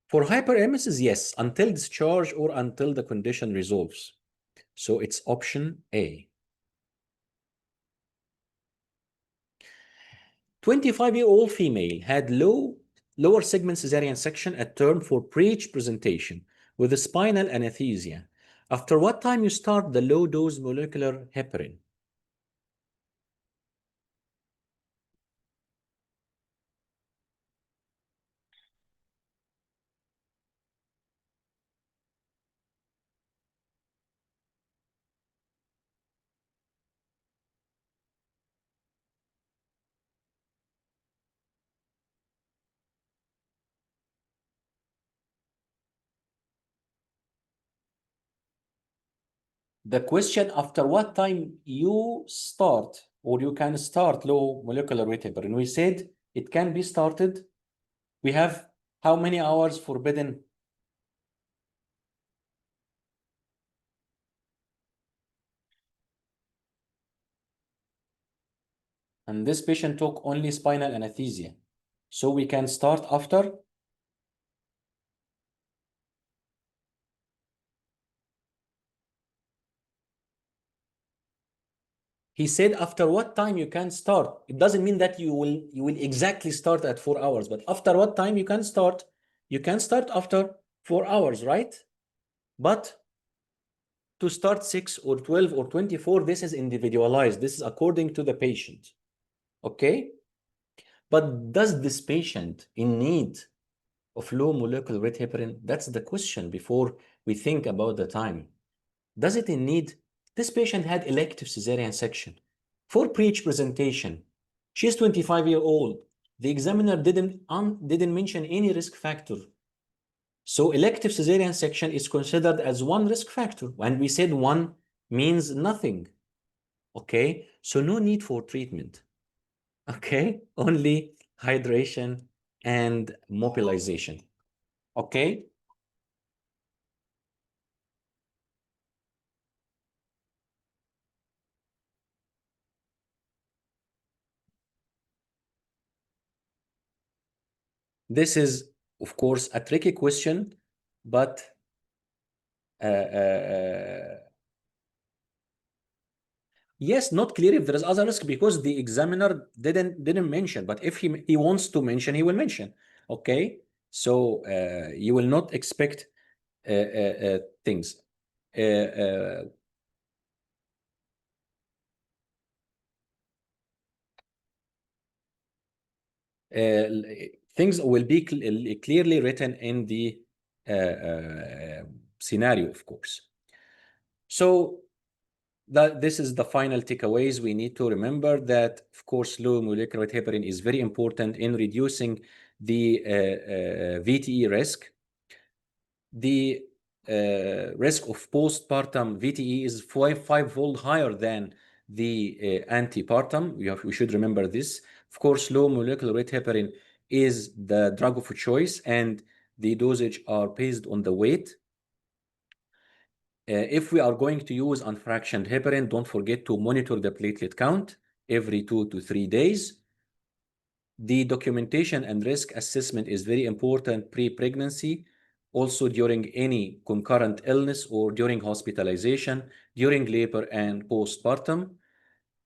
For hyperemesis, yes, until discharge or until the condition resolves. So it's option A. 25-year-old female had lower segment cesarean section at term for breech presentation with a spinal anesthesia. After what time you start the low-dose molecular heparin? The question, after what time you start or you can start low molecular weight heparin? We said it can be started. We have how many hours forbidden? And this patient took only spinal anesthesia. So we can start after. He said after what time you can start. It doesn't mean that you will exactly start at 4 hours, but after what time you can start. You can start after 4 hours, right? But to start 6 or 12 or 24, this is individualized. This is according to the patient. Okay? But does this patient in need of low molecular weight heparin? That's the question before we think about the time. Does it in need? This patient had elective cesarean section. For preach presentation, she's 25-year-old. The examiner didn't mention any risk factor. So elective cesarean section is considered as one risk factor. When we said one means nothing. Okay, so no need for treatment. Okay, only hydration and mobilization. Okay. This is, of course, a tricky question, but yes, not clear if there is other risk because the examiner didn't mention. But if he wants to mention, he will mention. Okay, so you will not expect things. Things will be clearly written in the scenario, of course. So this is the final takeaways. We need to remember that, of course, low molecular weight heparin is very important in reducing the VTE risk. The risk of postpartum VTE is five-fold higher than the antepartum. We should remember this. Of course, low molecular weight heparin is the drug of choice, and the dosage are based on the weight. If we are going to use unfractioned heparin, don't forget to monitor the platelet count every 2 to 3 days. The documentation and risk assessment is very important pre-pregnancy, also during any concurrent illness or during hospitalization, during labor and postpartum.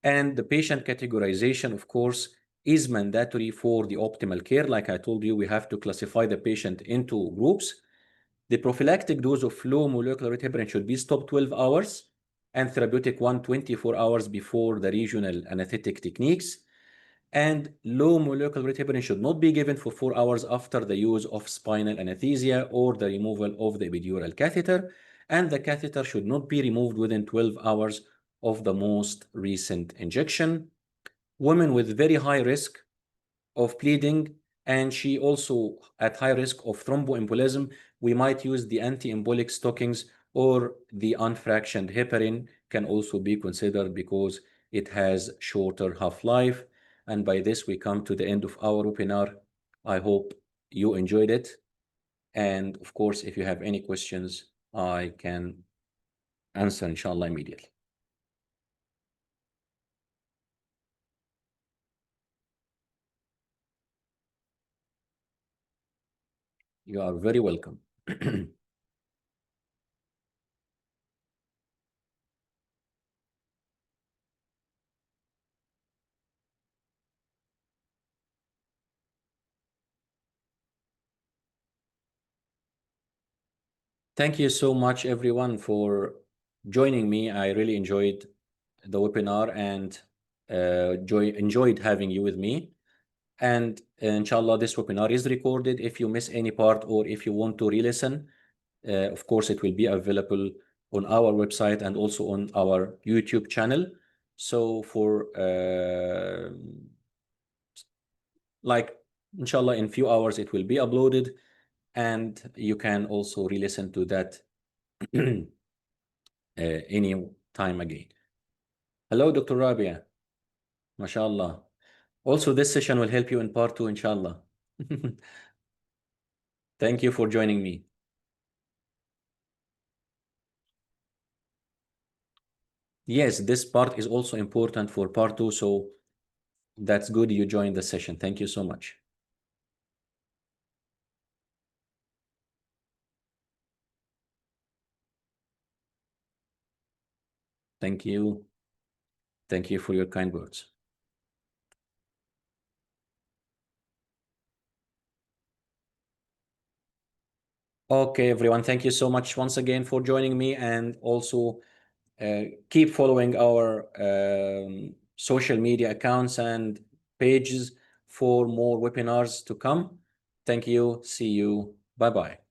And the patient categorization, of course, is mandatory for the optimal care. Like I told you, we have to classify the patient into groups. The prophylactic dose of low molecular weight heparin should be stopped 12 hours and therapeutic one 24 hours before the regional anesthetic techniques. And low molecular weight heparin should not be given for 4 hours after the use of spinal anesthesia or the removal of the epidural catheter. And the catheter should not be removed within 12 hours of the most recent injection. Women with very high risk of bleeding, and she also at high risk of thromboembolism, we might use the anti-embolic stockings, or the unfractioned heparin can also be considered because it has shorter half-life. And by this, we come to the end of our webinar. I hope you enjoyed it. And of course, if you have any questions, I can answer, inshallah, immediately. You are very welcome. Thank you so much, everyone, for joining me. I really enjoyed the webinar and enjoyed having you with me. And inshallah, this webinar is recorded. If you miss any part or if you want to re-listen, of course, it will be available on our website and also on our YouTube channel. So for like, inshallah, in few hours, it will be uploaded, and you can also re-listen to that any time again. Hello, Dr. Rabia. MashaAllah. Also, this session will help you in part 2, inshallah. Thank you for joining me. Yes, this part is also important for part 2, so that's good you joined the session. Thank you so much. Thank you. Thank you for your kind words. Okay, everyone, thank you so much once again for joining me, and also keep following our social media accounts and pages for more webinars to come. Thank you. See you. Bye-bye.